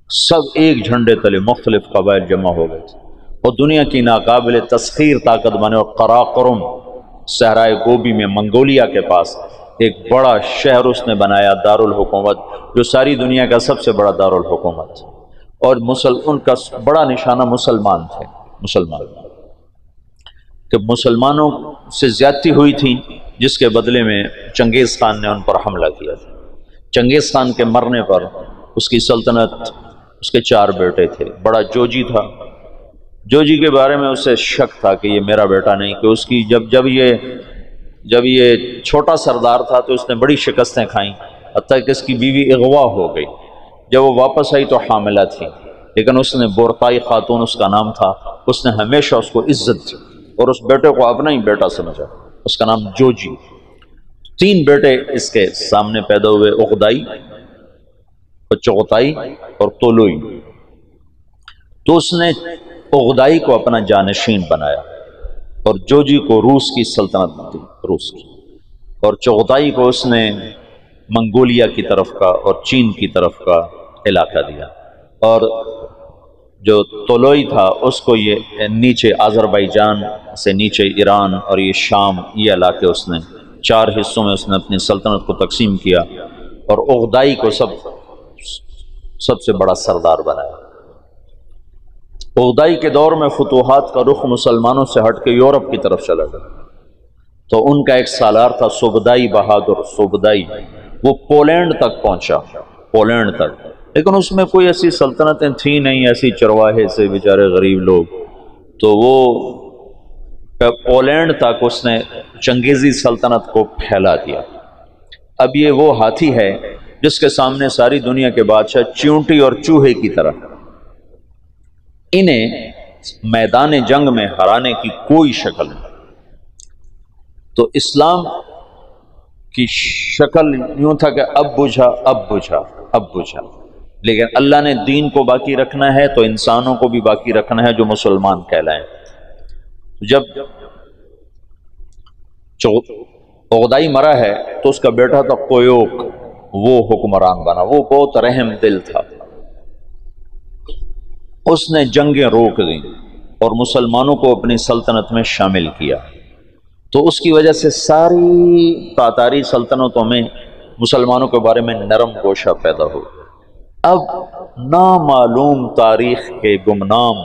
سب ایک جھنڈے تلے مختلف قبائل جمع ہو گئے تھے، اور دنیا کی ناقابل تسخیر طاقت بنے۔ اور قراقرم صحرائے گوبی میں منگولیا کے پاس ایک بڑا شہر اس نے بنایا، دارالحکومت، جو ساری دنیا کا سب سے بڑا دارالحکومت، اور ان کا بڑا نشانہ مسلمان تھے، مسلمان، کہ مسلمانوں سے زیادتی ہوئی تھی، جس کے بدلے میں چنگیز خان نے ان پر حملہ کیا تھا۔ چنگیز خان کے مرنے پر اس کی سلطنت، اس کے 4 بیٹے تھے، بڑا جوجی تھا، جوجی کے بارے میں اسے شک تھا کہ یہ میرا بیٹا نہیں، کہ اس کی جب یہ چھوٹا سردار تھا تو اس نے بڑی شکستیں کھائیں، حتیٰ کہ اس کی بیوی اغوا ہو گئی۔ جب وہ واپس آئی تو حاملہ تھی، لیکن اس نے بورتائی خاتون اس کا نام تھا، اس نے ہمیشہ اس کو عزت دی اور اس بیٹے کو اپنا ہی بیٹا سمجھا، اس کا نام جوجی۔ 3 بیٹے اس کے سامنے پیدا ہوئے، اغدائی، چغتائی اور طولوئی۔ تو اس نے اغدائی کو اپنا جانشین بنایا، اور جوجی کو روس کی سلطنت دی، روس کی، اور چغتائی کو اس نے منگولیا کی طرف کا اور چین کی طرف کا علاقہ دیا، اور جو طولوئی تھا اس کو یہ نیچے آذربائیجان سے نیچے ایران اور یہ شام، یہ علاقے اس نے 4 حصوں میں اس نے اپنی سلطنت کو تقسیم کیا، اور اغدائی کو سب سے بڑا سردار بنایا۔ اغدائی کے دور میں فتوحات کا رخ مسلمانوں سے ہٹ کے یورپ کی طرف چلا گیا، تو ان کا ایک سالار تھا سبدائی بہادر، سبدائی، وہ پولینڈ تک پہنچا، پولینڈ تک، لیکن اس میں کوئی ایسی سلطنتیں تھیں نہیں، ایسی چرواہے سے بیچارے غریب لوگ، تو وہ پولینڈ تک اس نے چنگیزی سلطنت کو پھیلا دیا۔ اب یہ وہ ہاتھی ہے جس کے سامنے ساری دنیا کے بادشاہ چیونٹی اور چوہے کی طرح، انہیں میدان جنگ میں ہرانے کی کوئی شکل نہیں۔ تو اسلام کی شکل یوں تھا کہ اب بجھا، اب بجھا، اب بجھا، لیکن اللہ نے دین کو باقی رکھنا ہے تو انسانوں کو بھی باقی رکھنا ہے جو مسلمان کہلائیں۔ جب اغدائی مرا ہے تو اس کا بیٹا تھا قیوق، وہ حکمران بنا، وہ بہت رحم دل تھا، اس نے جنگیں روک دیں اور مسلمانوں کو اپنی سلطنت میں شامل کیا، تو اس کی وجہ سے ساری تاتاری سلطنتوں میں مسلمانوں کے بارے میں نرم گوشہ پیدا ہو۔ اب نامعلوم تاریخ کے گمنام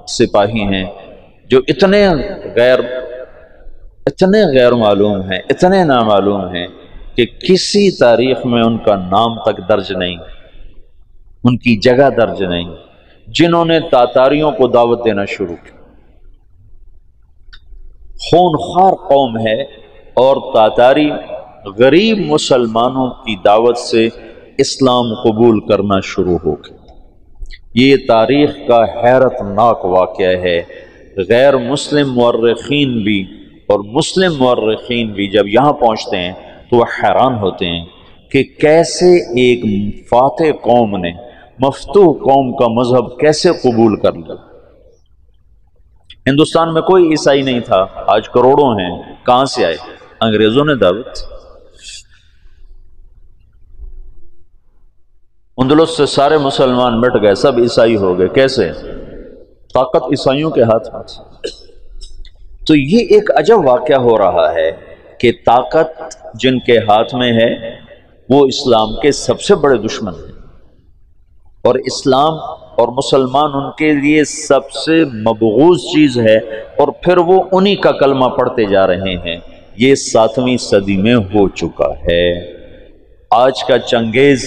سپاہی ہیں جو اتنے غیر معلوم ہیں، اتنے نامعلوم ہیں کہ کسی تاریخ میں ان کا نام تک درج نہیں، ان کی جگہ درج نہیں، جنہوں نے تاتاریوں کو دعوت دینا شروع کی۔ خونخوار قوم ہے، اور تاتاری غریب مسلمانوں کی دعوت سے اسلام قبول کرنا شروع ہو گئے۔ یہ تاریخ کا حیرت ناک واقعہ ہے۔ غیر مسلم مورخین بھی اور مسلم مورخین بھی جب یہاں پہنچتے ہیں تو وہ حیران ہوتے ہیں کہ کیسے ایک فاتح قوم نے مفتوح قوم کا مذہب کیسے قبول کر لیا۔ ہندوستان میں کوئی عیسائی نہیں تھا، آج کروڑوں ہیں، کہاں سے آئے؟ انگریزوں نے دعوت۔ اندلس سے سارے مسلمان مٹ گئے، سب عیسائی ہو گئے، کیسے؟ طاقت عیسائیوں کے ہاتھ میں تھی۔ تو یہ ایک عجب واقعہ ہو رہا ہے کہ طاقت جن کے ہاتھ میں ہے وہ اسلام کے سب سے بڑے دشمن ہیں، اور اسلام اور مسلمان ان کے لیے سب سے مبغوض چیز ہے، اور پھر وہ انہی کا کلمہ پڑھتے جا رہے ہیں۔ یہ 7ویں صدی میں ہو چکا ہے۔ آج کا چنگیز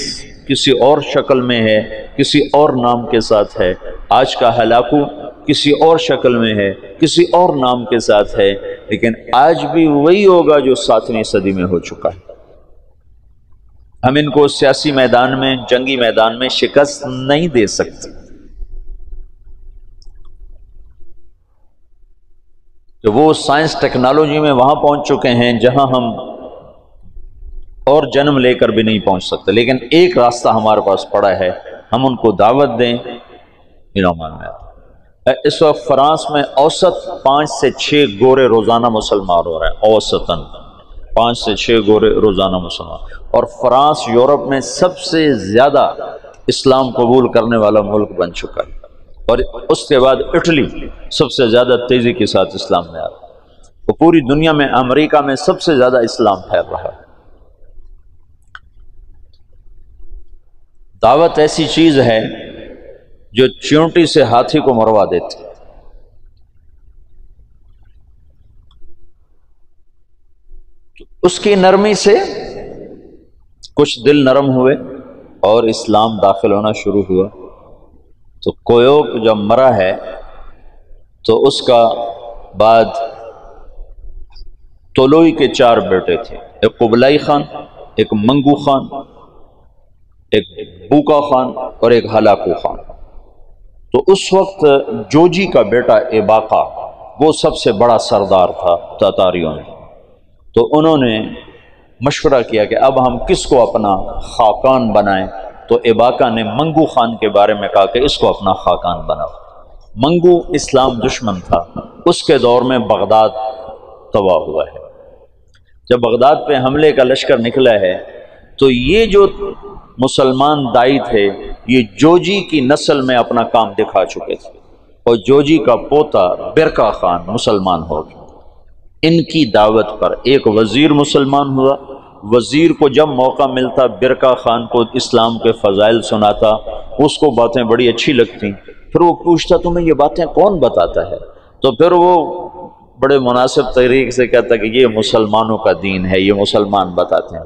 کسی اور شکل میں ہے، کسی اور نام کے ساتھ ہے، آج کا ہلاکو کسی اور شکل میں ہے، کسی اور نام کے ساتھ ہے، لیکن آج بھی وہی ہوگا جو 7ویں صدی میں ہو چکا ہے۔ ہم ان کو سیاسی میدان میں، جنگی میدان میں شکست نہیں دے سکتے، کہ وہ سائنس ٹیکنالوجی میں وہاں پہنچ چکے ہیں جہاں ہم اور جنم لے کر بھی نہیں پہنچ سکتے، لیکن ایک راستہ ہمارے پاس پڑا ہے، ہم ان کو دعوت دیں۔ اس وقت فرانس میں اوسط 5 سے 6 گورے روزانہ مسلمان ہو رہے ہیں، اوسطاً 5 سے 6 گورے روزانہ مسلمان، اور فرانس یورپ میں سب سے زیادہ اسلام قبول کرنے والا ملک بن چکا ہے، اور اس کے بعد اٹلی سب سے زیادہ تیزی کے ساتھ اسلام میں آ رہا ہے، اور پوری دنیا میں امریکہ میں سب سے زیادہ اسلام پھیل رہا ہے۔ دعوت ایسی چیز ہے جو چیونٹی سے ہاتھی کو مروا دیتی۔ اس کی نرمی سے کچھ دل نرم ہوئے اور اسلام داخل ہونا شروع ہوا۔ تو کویوک جب مرا ہے تو اس کا بعد طولوئی کے 4 بیٹے تھے، ایک قبلائی خان، ایک منگو خان، ایک بوکا خان اور ایک ہلاکو خان۔ تو اس وقت جوجی کا بیٹا ایباقا وہ سب سے بڑا سردار تھا تاتاریوں میں، تو انہوں نے مشورہ کیا کہ اب ہم کس کو اپنا خاقان بنائیں، تو ایباقا نے منگو خان کے بارے میں کہا کہ اس کو اپنا خاقان بناؤ۔ منگو اسلام دشمن تھا، اس کے دور میں بغداد تباہ ہوا ہے۔ جب بغداد پہ حملے کا لشکر نکلا ہے تو یہ جو مسلمان دائی تھے یہ جوجی کی نسل میں اپنا کام دکھا چکے تھے، اور جوجی کا پوتا برکا خان مسلمان ہو گیا۔ ان کی دعوت پر ایک وزیر مسلمان ہوا، وزیر کو جب موقع ملتا برکا خان کو اسلام کے فضائل سناتا، اس کو باتیں بڑی اچھی لگتی، پھر وہ پوچھتا تمہیں یہ باتیں کون بتاتا ہے، تو پھر وہ بڑے مناسب طریقے سے کہتا کہ یہ مسلمانوں کا دین ہے، یہ مسلمان بتاتے ہیں۔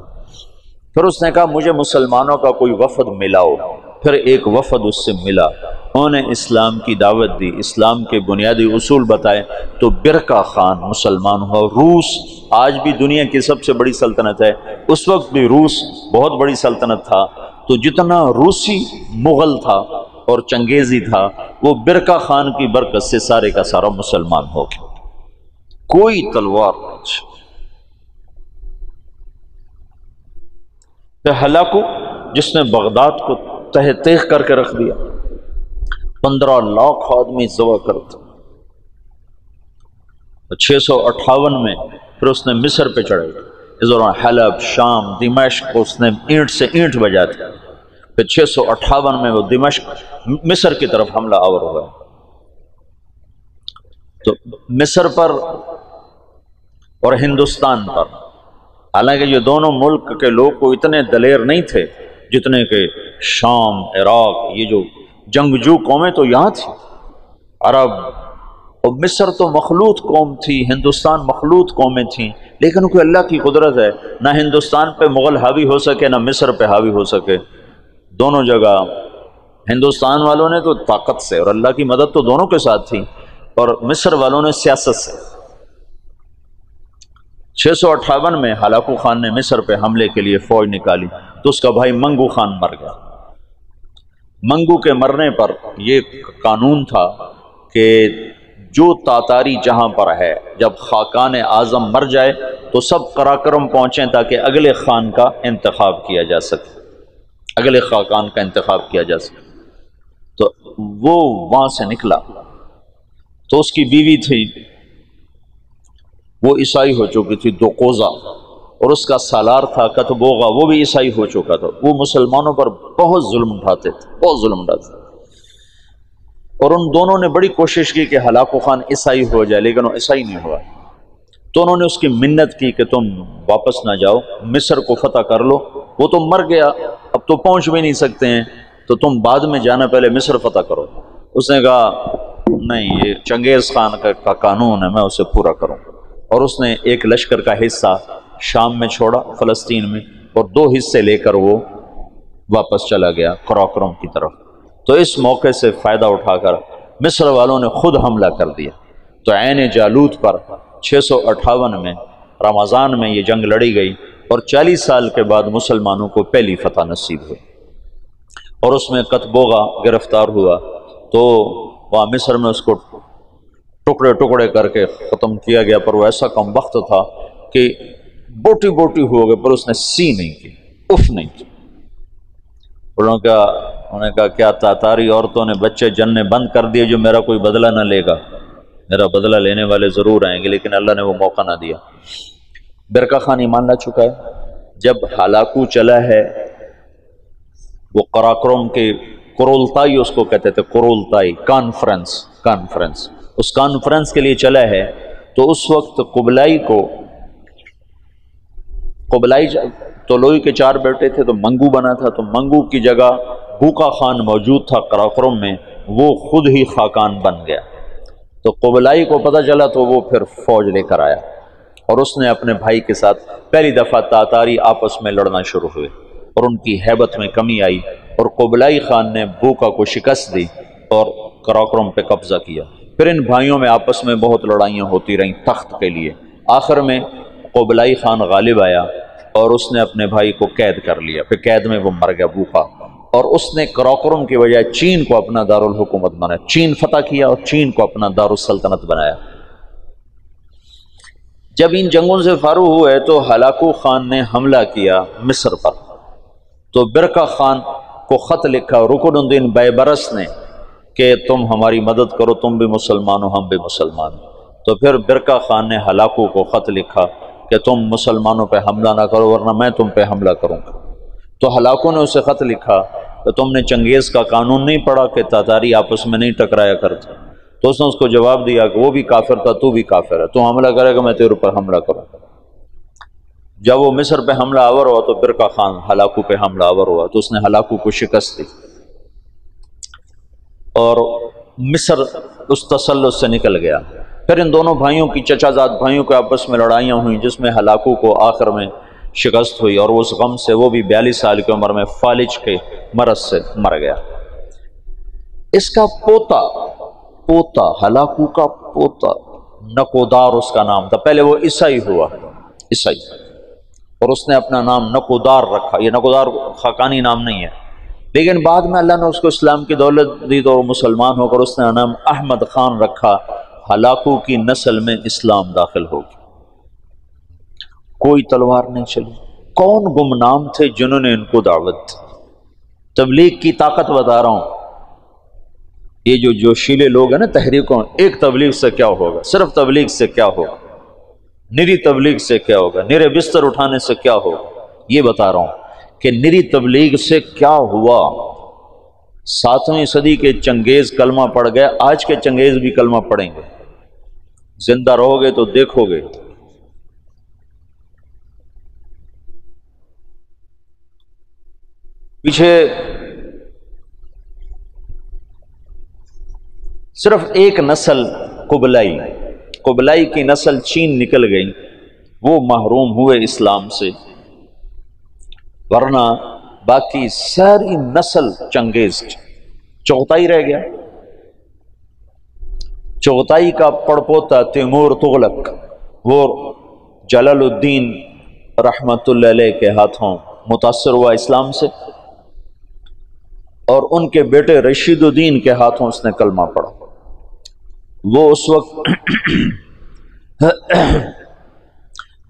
پھر اس نے کہا مجھے مسلمانوں کا کوئی وفد ملاؤ، پھر ایک وفد اس سے ملا، انہوں نے اسلام کی دعوت دی، اسلام کے بنیادی اصول بتائے، تو برکا خان مسلمان ہوا۔ روس آج بھی دنیا کی سب سے بڑی سلطنت ہے، اس وقت بھی روس بہت بڑی سلطنت تھا، تو جتنا روسی مغل تھا اور چنگیزی تھا وہ برکا خان کی برکت سے سارے کا سارا مسلمان ہو گیا، کوئی تلوار نہیں۔ ہلاکو جس نے بغداد کو تہ تیغ کر کے رکھ دیا، 15 لاکھ آدمی ذبح کرتا، 658 میں پھر اس نے مصر پہ چڑھے، اس دوران حلب، شام، دمشق اس نے اینٹ سے اینٹ بجا دیا، پھر 658 میں وہ دمشق مصر کی طرف حملہ آور ہوا۔ تو مصر پر اور ہندوستان پر، حالانکہ یہ دونوں ملک کے لوگ کو اتنے دلیر نہیں تھے جتنے کہ شام، عراق، یہ جو جنگجو قومیں تو یہاں تھی، عرب، اور مصر تو مخلوط قوم تھی، ہندوستان مخلوط قومیں تھیں، لیکن کوئی اللہ کی قدرت ہے، نہ ہندوستان پہ مغل حاوی ہو سکے نہ مصر پہ حاوی ہو سکے، دونوں جگہ ہندوستان والوں نے تو طاقت سے، اور اللہ کی مدد تو دونوں کے ساتھ تھی، اور مصر والوں نے سیاست سے۔ 658 میں ہلاکو خان نے مصر پہ حملے کے لیے فوج نکالی تو اس کا بھائی منگو خان مر گیا۔ منگو کے مرنے پر یہ قانون تھا کہ جو تاتاری جہاں پر ہے، جب خاقان اعظم مر جائے تو سب قراقرم پہنچیں تاکہ اگلے خان کا انتخاب کیا جا سکے، اگلے خاقان کا انتخاب کیا جا سکے۔ تو وہ وہاں سے نکلا، تو اس کی بیوی تھی، وہ عیسائی ہو چکی تھی، دوقوزہ، اور اس کا سالار تھا کتبوغا، وہ بھی عیسائی ہو چکا تھا۔ وہ مسلمانوں پر بہت ظلم اٹھاتے تھے، بہت ظلم اٹھاتے تھے، اور ان دونوں نے بڑی کوشش کی کہ ہلاکو خان عیسائی ہو جائے، لیکن وہ عیسائی نہیں ہوا۔ تو انہوں نے اس کی منت کی کہ تم واپس نہ جاؤ، مصر کو فتح کر لو، وہ تو مر گیا، اب تو پہنچ بھی نہیں سکتے ہیں، تو تم بعد میں جانا، پہلے مصر فتح کرو۔ اس نے کہا نہیں، یہ چنگیز خان کا قانون ہے، میں اسے پورا کروں۔ اور اس نے ایک لشکر کا حصہ شام میں چھوڑا، فلسطین میں، اور 2 حصے لے کر وہ واپس چلا گیا قراقرم کی طرف۔ تو اس موقع سے فائدہ اٹھا کر مصر والوں نے خود حملہ کر دیا۔ تو عین جالوت پر 658 میں رمضان میں یہ جنگ لڑی گئی، اور 40 سال کے بعد مسلمانوں کو پہلی فتح نصیب ہوئی، اور اس میں قطبوغا گرفتار ہوا، تو وہاں مصر میں اس کو ٹکڑے ٹکڑے کر کے ختم کیا گیا، پر وہ ایسا کم وقت تھا کہ بوٹی بوٹی ہو گئے، پر اس نے سی نہیں کی، اف نہیں کی۔ انہوں نے کہا کیا تاتاری عورتوں نے بچے جننے بند کر دیے جو میرا کوئی بدلہ نہ لے گا؟ میرا بدلہ لینے والے ضرور آئیں گے، لیکن اللہ نے وہ موقع نہ دیا۔ برقع خان ایمان لا چکا ہے۔ جب ہلاکو چلا ہے، وہ قراقرم کے قرولتائی اس کو کہتے تھے، قرولتائی کانفرنس، اس کانفرنس کے لیے چلا ہے، تو اس وقت قبلائی طلوئی کے 4 بیٹے تھے، تو منگو بنا تھا، تو منگو کی جگہ بوقا خان موجود تھا قراقرم میں، وہ خود ہی خاقان بن گیا۔ تو قبلائی کو پتہ چلا، تو وہ پھر فوج لے کر آیا، اور اس نے اپنے بھائی کے ساتھ پہلی دفعہ تاتاری آپس میں لڑنا شروع ہوئے، اور ان کی ہیبت میں کمی آئی، اور قبلائی خان نے بوقا کو شکست دی اور قراقرم پہ قبضہ کیا۔ پھر ان بھائیوں میں آپس میں بہت لڑائیاں ہوتی رہیں تخت کے لیے۔ آخر میں قبلائی خان غالب آیا، اور اس نے اپنے بھائی کو قید کر لیا، پھر قید میں وہ مر گیا بوقا، اور اس نے قراقرم کی بجائے چین کو اپنا دارالحکومت بنایا، چین فتح کیا اور چین کو اپنا دارالسلطنت بنایا۔ جب ان جنگوں سے فارغ ہوئے تو ہلاکو خان نے حملہ کیا مصر پر، تو برقع خان کو خط لکھا رکن الدین بیبرس نے کہ تم ہماری مدد کرو، تم بھی مسلمان ہو، ہم بھی مسلمان۔ تو پھر برقع خان نے ہلاکو کو خط لکھا کہ تم مسلمانوں پہ حملہ نہ کرو، ورنہ میں تم پہ حملہ کروں گا۔ تو ہلاکو نے اسے خط لکھا کہ تم نے چنگیز کا قانون نہیں پڑھا کہ تاتاری آپس میں نہیں ٹکرایا کرتے؟ تو اس نے اس کو جواب دیا کہ وہ بھی کافر تھا، تو بھی کافر ہے، تو حملہ کرے گا میں تیرے اوپر حملہ کروں گا۔ جب وہ مصر پہ حملہ آور ہوا تو برقع خان ہلاکو پہ حملہ آور ہوا، تو اس نے ہلاکو کو شکست دی، اور مصر اس تسلط سے نکل گیا۔ پھر ان دونوں بھائیوں کی، چچا زاد بھائیوں کے آپس میں لڑائیاں ہوئیں، جس میں ہلاکو کو آخر میں شکست ہوئی، اور اس غم سے وہ بھی 42 سال کی عمر میں فالج کے مرض سے مر گیا۔ اس کا پوتا ہلاکو کا پوتا نکودار اس کا نام تھا، پہلے وہ عیسائی ہوا، عیسائی، اور اس نے اپنا نام نکودار رکھا۔ یہ نکودار خاقانی نام نہیں ہے، لیکن بعد میں اللہ نے اس کو اسلام کی دولت دی تو مسلمان ہو کر اس نے نام احمد خان رکھا۔ ہلاکو کی نسل میں اسلام داخل ہو گیا، کوئی تلوار نہیں چلی۔ کون گمنام تھے جنہوں نے ان کو دعوت دی؟ تبلیغ کی طاقت بتا رہا ہوں۔ یہ جو جوشیلے لوگ ہیں نا تحریکوں، ایک تبلیغ سے کیا ہوگا، صرف تبلیغ سے کیا ہوگا، نری تبلیغ سے کیا ہوگا، نرے بستر اٹھانے سے کیا ہوگا، یہ بتا رہا ہوں کہ نری تبلیغ سے کیا ہوا۔ 7ویں صدی کے چنگیز کلمہ پڑھ گئے، آج کے چنگیز بھی کلمہ پڑھیں گے، زندہ رہو گے تو دیکھو گے۔ پیچھے صرف ایک نسل قبلائی کی نسل چین نکل گئی، وہ محروم ہوئے اسلام سے، ورنہ باقی ساری نسل چنگیز چغتائی رہ گیا۔ چغتائی کا پڑپوتا تیمور تغلق، وہ جلال الدین رحمت اللہ علیہ کے ہاتھوں متاثر ہوا اسلام سے، اور ان کے بیٹے رشید الدین کے ہاتھوں اس نے کلمہ پڑھا۔ وہ اس وقت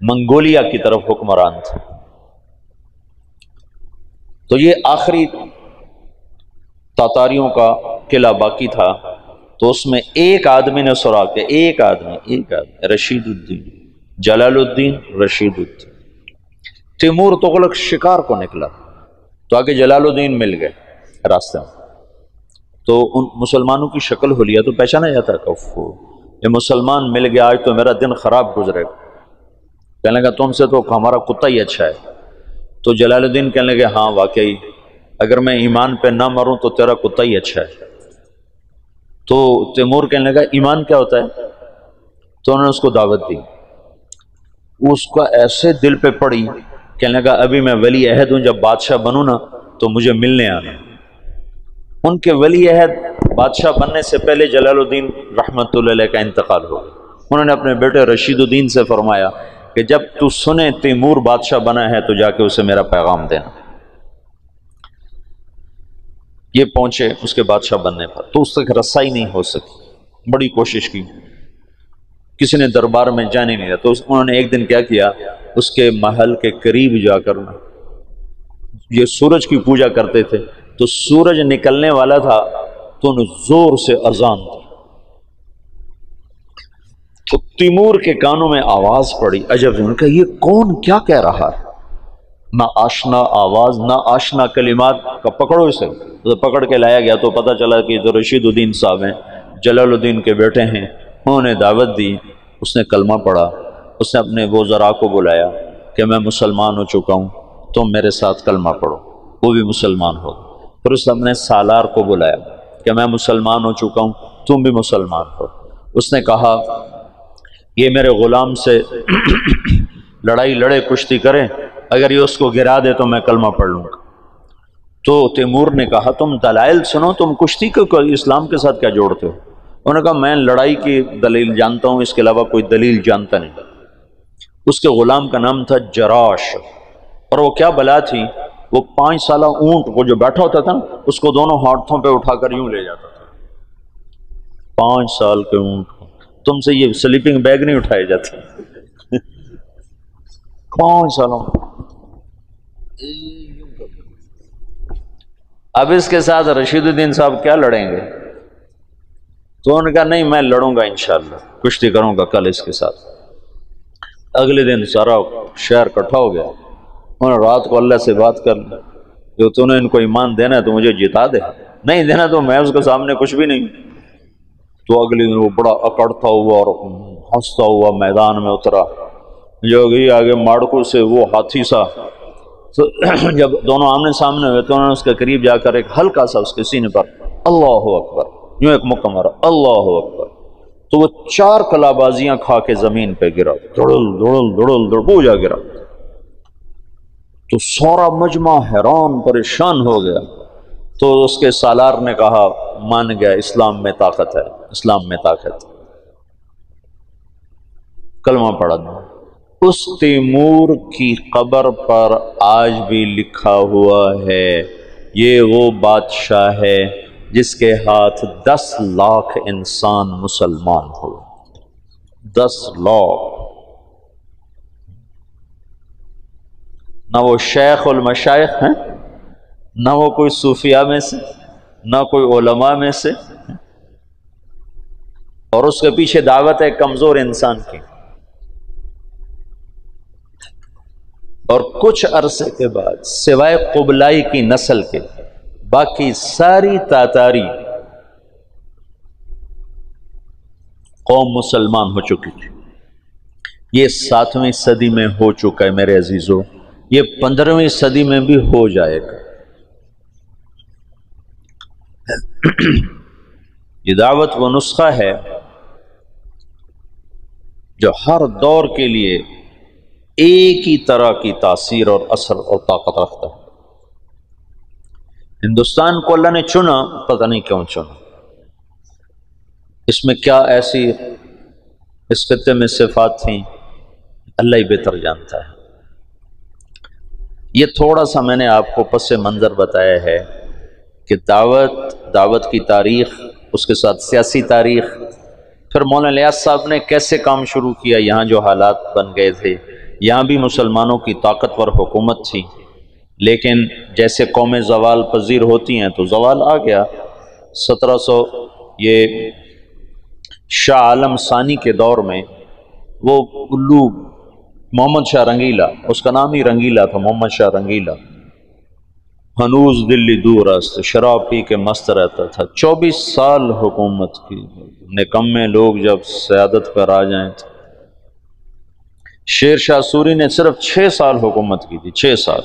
منگولیا کی طرف حکمران تھے۔ تو یہ آخری تاتاریوں کا قلعہ باقی تھا، تو اس میں ایک آدمی نے سراغ کیا، ایک آدمی رشید الدین، جلال الدین رشید الدین۔ تیمور تغلق شکار کو نکلا، تو آگے جلال الدین مل گئے راستے میں، تو ان مسلمانوں کی شکل حلیہ تو پہچانا جاتا کہ یہ مسلمان مل گیا آج تو میرا دن خراب گزرے گا. کہنے لگا تم سے تو ہمارا کتا ہی اچھا ہے. تو جلال الدین کہنے لگے ہاں واقعی اگر میں ایمان پہ نہ مروں تو تیرا کتا ہی اچھا ہے. تو تیمور کہنے لگا ایمان کیا ہوتا ہے؟ تو انہوں نے اس کو دعوت دی. اس کا ایسے دل پہ پڑی، کہنے لگا ابھی میں ولی عہد ہوں، جب بادشاہ بنوں نا تو مجھے ملنے آنا. ان کے ولی عہد بادشاہ بننے سے پہلے جلال الدین رحمت اللہ علیہ کا انتقال ہو گیا. انہوں نے اپنے بیٹے رشید الدین سے فرمایا کہ جب تو سنے تیمور بادشاہ بنا ہے تو جا کے اسے میرا پیغام دینا. یہ پہنچے اس کے بادشاہ بننے پر، تو اس تک رسائی نہیں ہو سکی. بڑی کوشش کی، کسی نے دربار میں جانے نہیں دیا. تو انہوں نے ایک دن کیا کیا، اس کے محل کے قریب جا کر، یہ سورج کی پوجا کرتے تھے، تو سورج نکلنے والا تھا تو انہوں زور سے اذان دی. تو تیمور کے کانوں میں آواز پڑی. عجب، ان کا یہ کون کیا کہہ رہا ہے؟ نہ آشنا آواز نہ آشنا کلمات کا. پکڑو اسے. تو پکڑ کے لایا گیا تو پتہ چلا کہ جو رشید الدین صاحب ہیں، جلال الدین کے بیٹے ہیں. انہوں نے دعوت دی، اس نے کلمہ پڑھا. اس نے اپنے وزراء کو بلایا کہ میں مسلمان ہو چکا ہوں، تم میرے ساتھ کلمہ پڑھو. وہ بھی مسلمان ہو. پھر اس نے اپنے سالار کو بلایا کہ میں مسلمان ہو چکا ہوں، تم بھی مسلمان ہو. اس نے کہا یہ میرے غلام سے لڑائی لڑے، کشتی کرے، اگر یہ اس کو گرا دے تو میں کلمہ پڑھ لوں گا. تو تیمور نے کہا تم دلائل سنو، تم کشتی کو اسلام کے ساتھ کیا جوڑتے ہو؟ انہوں نے کہا میں لڑائی کی دلیل جانتا ہوں، اس کے علاوہ کوئی دلیل جانتا نہیں. اس کے غلام کا نام تھا جراش، اور وہ کیا بلا تھی، وہ 5 سالہ اونٹ وہ جو بیٹھا ہوتا تھا نا، اس کو دونوں ہاتھوں پہ اٹھا کر یوں لے جاتا تھا. 5 سال کے اونٹ. تم سے یہ سلیپنگ بیگ نہیں اٹھائے جاتے. 5 سالوں. اب اس کے ساتھ رشید الدین صاحب کیا لڑیں گے؟ تو انہوں نے کہا نہیں میں لڑوں گا انشاءاللہ، کشتی کروں گا کل اس کے ساتھ. اگلے دن سارا شہر اکٹھا ہو گیا. انہوں نے رات کو اللہ سے بات کر لی، جو تو نے ان کو ایمان دینا ہے تو مجھے جتا دے، نہیں دینا تو میں اس کے سامنے کچھ بھی نہیں. تو اگلے دن وہ بڑا اکڑتا ہوا اور ہنستا ہوا میدان میں اترا. جو گئی آگے ماڑکو سے وہ ہاتھی سا. تو جب دونوں آمنے سامنے ہوئے تو انہوں نے اس کے قریب جا کر ایک ہلکا سا اس کے سینے پر اللہ اکبر یوں ایک مکہ مارا، اللہ اکبر. تو وہ 4 کلابازیاں کھا کے زمین پہ گرا، دڑل دڑل دڑل دڑ بوجھا گرا. تو سارا مجمع حیران پریشان ہو گیا. تو اس کے سالار نے کہا مان گیا، اسلام میں طاقت ہے، اسلام میں طاقت. کلمہ پڑھا. اس تیمور کی قبر پر آج بھی لکھا ہوا ہے یہ وہ بادشاہ ہے جس کے ہاتھ 10 لاکھ انسان مسلمان ہوئے. 10 لاکھ. نہ وہ شیخ المشائخ ہیں، نہ وہ کوئی صوفیاء میں سے، نہ کوئی علماء میں سے، اور اس کے پیچھے دعوت ہے کمزور انسان کی. اور کچھ عرصے کے بعد سوائے قبلائی کی نسل کے باقی ساری تاتاری قوم مسلمان ہو چکی تھی. یہ 7ویں صدی میں ہو چکا ہے میرے عزیزو، یہ 15ویں صدی میں بھی ہو جائے گا. یہ دعوت وہ نسخہ ہے جو ہر دور کے لیے ایک ہی طرح کی تاثیر اور اثر اور طاقت رکھتا ہے. ہندوستان کو اللہ نے چنا، پتہ نہیں کیوں چنا. اس میں کیا ایسی اس خطے میں صفات تھیں اللہ ہی بہتر جانتا ہے. یہ تھوڑا سا میں نے آپ کو پس منظر بتایا ہے کہ دعوت کی تاریخ، اس کے ساتھ سیاسی تاریخ، پھر مولانا الیاس صاحب نے کیسے کام شروع کیا. یہاں جو حالات بن گئے تھے، یہاں بھی مسلمانوں کی طاقتور حکومت تھی، لیکن جیسے قومیں زوال پذیر ہوتی ہیں تو زوال آ گیا. 1700 یہ شاہ عالم ثانی کے دور میں وہ الو محمد شاہ رنگیلا، اس کا نام ہی رنگیلا تھا، محمد شاہ رنگیلا، ہنوز دلی دور است، شراب پی کے مست رہتا تھا۔ 24 سال حکومت کی، نکمے لوگ جب سیادت پر آ جائیں تو شیر شاہ سوری نے صرف 6 سال حکومت کی تھی، 6 سال،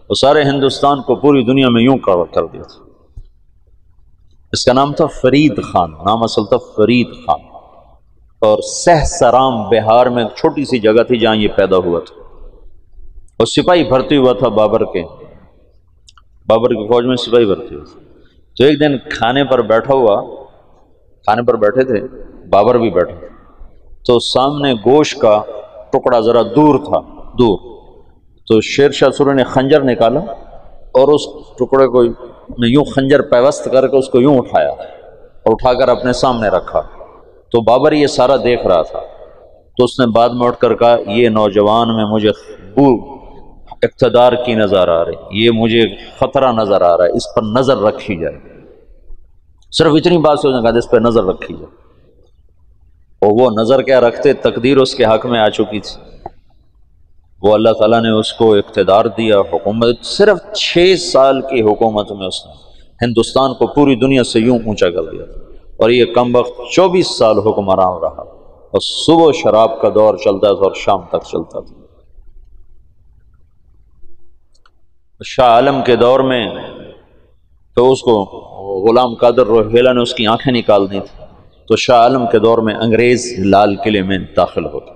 وہ سارے ہندوستان کو پوری دنیا میں یوں کر دیا تھا۔ اس کا نام تھا فرید خان، نام اصل تھا فرید خان، اور سہسرام بہار میں ایک چھوٹی سی جگہ تھی جہاں یہ پیدا ہوا تھا، اور سپاہی بھرتی ہوا تھا بابر کی فوج میں سپاہی بھرتی ہوا تھا۔ تو ایک دن کھانے پر بیٹھے تھے، بابر بھی بیٹھے تھے، تو سامنے گوشت کا ٹکڑا ذرا دور تھا، تو شیر شاہ سوری نے خنجر نکالا اور اس ٹکڑے کو یوں خنجر پیوست کر کے اس کو یوں اٹھایا اور اٹھا کر اپنے سامنے رکھا۔ تو بابر یہ سارا دیکھ رہا تھا، تو اس نے بعد میں اٹھ کر کہا یہ نوجوان میں مجھے اقتدار کی نظر آ رہی، یہ مجھے خطرہ نظر آ رہا ہے، اس پر نظر رکھی جائے۔ صرف اتنی بات سے اس نے کہا اس پہ نظر رکھی جائے، اور وہ نظر کیا رکھتے، تقدیر اس کے حق میں آ چکی تھی، وہ اللہ تعالیٰ نے اس کو اقتدار دیا، حکومت صرف 6 سال کی حکومت میں اس نے ہندوستان کو پوری دنیا سے یوں اونچا کر دیا، اور یہ کم وقت 24 سال حکمران رہا، اور صبح شراب کا دور چلتا تھا اور شام تک چلتا تھا۔ شاہ عالم کے دور میں تو اس کو غلام قادر روہیلا نے اس کی آنکھیں نکال دی تھی، تو شاہ عالم کے دور میں انگریز لال قلعے میں داخل ہوتے،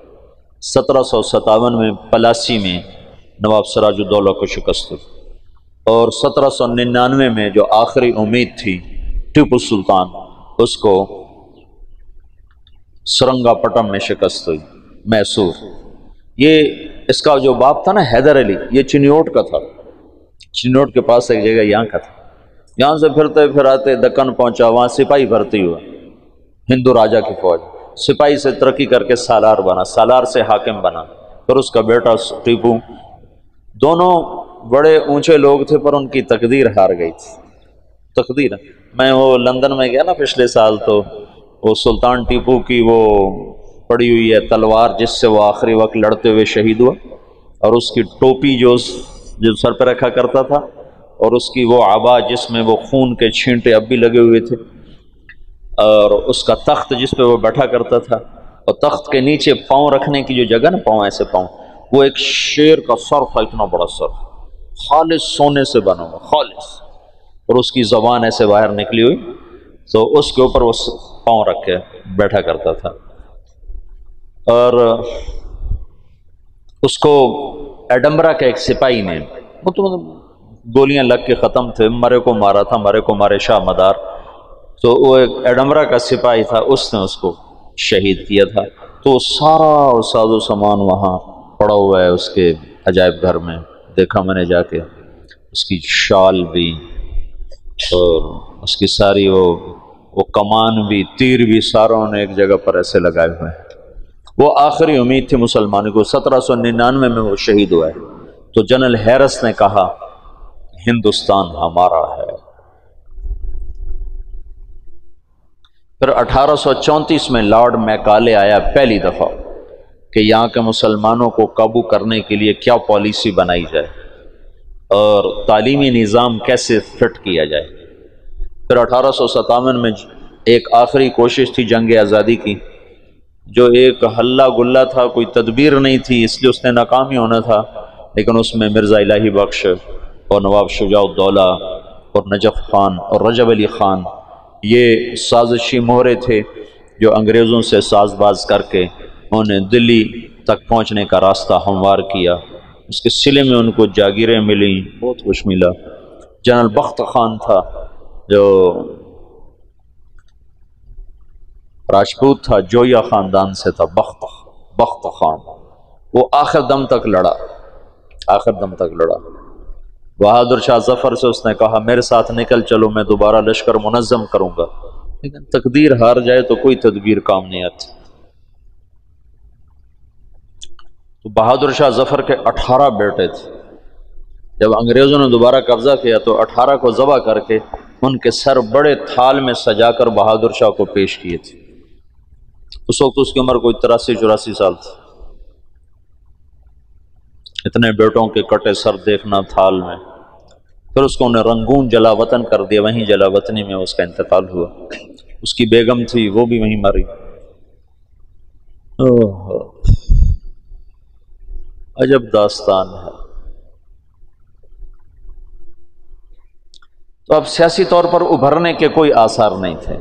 1757 میں پلاسی میں نواب سراج الدولہ کو شکست ہوئی، اور 1799 میں جو آخری امید تھی ٹیپو سلطان، اس کو سرنگا پٹم میں شکست ہوئی، میسور۔ یہ اس کا جو باپ تھا نا حیدر علی، یہ چنیوٹ کا تھا، چنیوٹ کے پاس ایک جگہ یہاں کا تھا، یہاں سے پھرتے پھراتے دکن پہنچا، وہاں سپاہی بھرتی ہوا، ہندو راجا کی فوج، سپاہی سے ترقی کر کے سالار بنا، سالار سے حاکم بنا، پھر اس کا بیٹا ٹیپو، دونوں بڑے اونچے لوگ تھے پر ان کی تقدیر ہار گئی تھی۔ تقدیر، میں وہ لندن میں گیا نا پچھلے سال، تو وہ سلطان ٹیپو کی وہ پڑی ہوئی ہے تلوار جس سے وہ آخری وقت لڑتے ہوئے شہید ہوا، اور اس کی ٹوپی جو سر پہ رکھا کرتا تھا، اور اس کی وہ عبا جس میں وہ خون کے چھینٹے اب بھی لگے ہوئے تھے، اور اس کا تخت جس پہ وہ بیٹھا کرتا تھا، اور تخت کے نیچے پاؤں رکھنے کی جو جگہ نا، پاؤں ایسے پاؤں، وہ ایک شیر کا سر تھا، اتنا بڑا سر، خالص سونے سے بنا ہوا، خالص، اور اس کی زبان ایسے باہر نکلی ہوئی، تو اس کے اوپر وہ پاؤں رکھ کے بیٹھا کرتا تھا، اور اس کو ایڈمبرا کے ایک سپاہی نے، وہ تو گولیاں لگ کے ختم تھے، مرے کو مارا تھا، مرے کو مارے شاہ مدار، تو وہ ایک ایڈمبرا کا سپاہی تھا، اس نے اس کو شہید کیا تھا۔ تو سارا ساز و سامان وہاں پڑا ہوا ہے اس کے عجائب گھر میں، دیکھا میں نے جا کے، اس کی شال بھی، اور اس کی ساری وہ کمان بھی، تیر بھی، ساروں نے ایک جگہ پر ایسے لگائے ہوئے ہیں۔ وہ آخری امید تھی مسلمانوں کو، 1799 میں وہ شہید ہوا ہے۔ تو جنرل ہیرس نے کہا ہندوستان ہمارا ہے۔ پھر 1834 میں لارڈ میکالے آیا پہلی دفعہ کہ یہاں کے مسلمانوں کو قابو کرنے کے لیے کیا پالیسی بنائی جائے اور تعلیمی نظام کیسے فٹ کیا جائے۔ پھر 1857 میں ایک آخری کوشش تھی جنگ آزادی کی، جو ایک ہلا گلا تھا، کوئی تدبیر نہیں تھی، اس لیے اس نے ناکام ہی ہونا تھا، لیکن اس میں مرزا الہی بخش اور نواب شجاع الدولہ اور نجف خان اور رجب علی خان، یہ سازشی مہرے تھے جو انگریزوں سے ساز باز کر کے انہیں دلی تک پہنچنے کا راستہ ہموار کیا۔ اس کے صلے میں ان کو جاگیریں ملیں، بہت کچھ ملا۔ جنرل بخت خان تھا جو راجپوت تھا، جویا خاندان سے تھا، بخت خان، وہ آخر دم تک لڑا، آخر دم تک لڑا۔ بہادر شاہ ظفر سے اس نے کہا میرے ساتھ نکل چلو، میں دوبارہ لشکر منظم کروں گا، لیکن تقدیر ہار جائے تو کوئی تدبیر کام نہیں آتی۔ تو بہادر شاہ ظفر کے 18 بیٹے تھے، جب انگریزوں نے دوبارہ قبضہ کیا تو 18 کو ذبح کر کے ان کے سر بڑے تھال میں سجا کر بہادر شاہ کو پیش کیے تھے۔ اس وقت اس کی عمر کوئی 83-84 سال تھی۔ اتنے بیٹوں کے کٹے سر دیکھنا تھال میں، پھر اس کو انہیں رنگون جلا وطن کر دیا، وہیں جلا وطنی میں اس کا انتقال ہوا۔ اس کی بیگم تھی وہ بھی وہیں مری۔ عجب داستان ہے۔ تو اب سیاسی طور پر ابھرنے کے کوئی آثار نہیں تھے،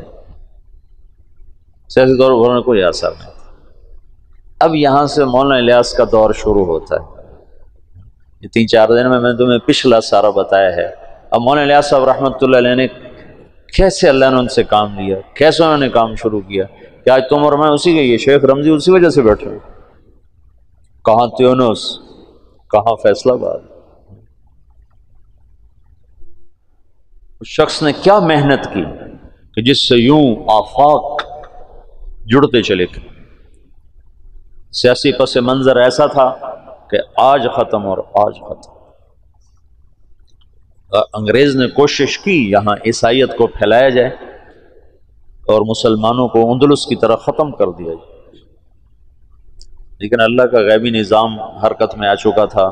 سیاسی طور پر ابھرنے کے کوئی آثار نہیں تھے۔ اب یہاں سے مولانا الیاس کا دور شروع ہوتا ہے۔ یہ 3-4 دن میں نے تمہیں پچھلا سارا بتایا ہے۔ اب مولانا الیاس صاحب رحمۃ اللہ علیہ نے کیسے اللہ نے ان سے کام لیا، کیسے انہوں نے کام شروع کیا کہ آج تم اور میں اسی کے، یہ شیخ رمزی اسی وجہ سے بیٹھے، کہاں تیونس، کہاں فیصلہ آباد۔ اس شخص نے کیا محنت کی کہ جس سے یوں آفاق جڑتے چلے گئے۔ سیاسی پس منظر ایسا تھا کہ آج ختم اور آج ختم۔ انگریز نے کوشش کی یہاں عیسائیت کو پھیلایا جائے اور مسلمانوں کو اندلس کی طرح ختم کر دیا جائے، لیکن اللہ کا غیبی نظام حرکت میں آ چکا تھا۔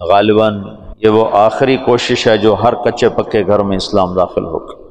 غالباً یہ وہ آخری کوشش ہے جو ہر کچے پکے گھر میں اسلام داخل ہوگا۔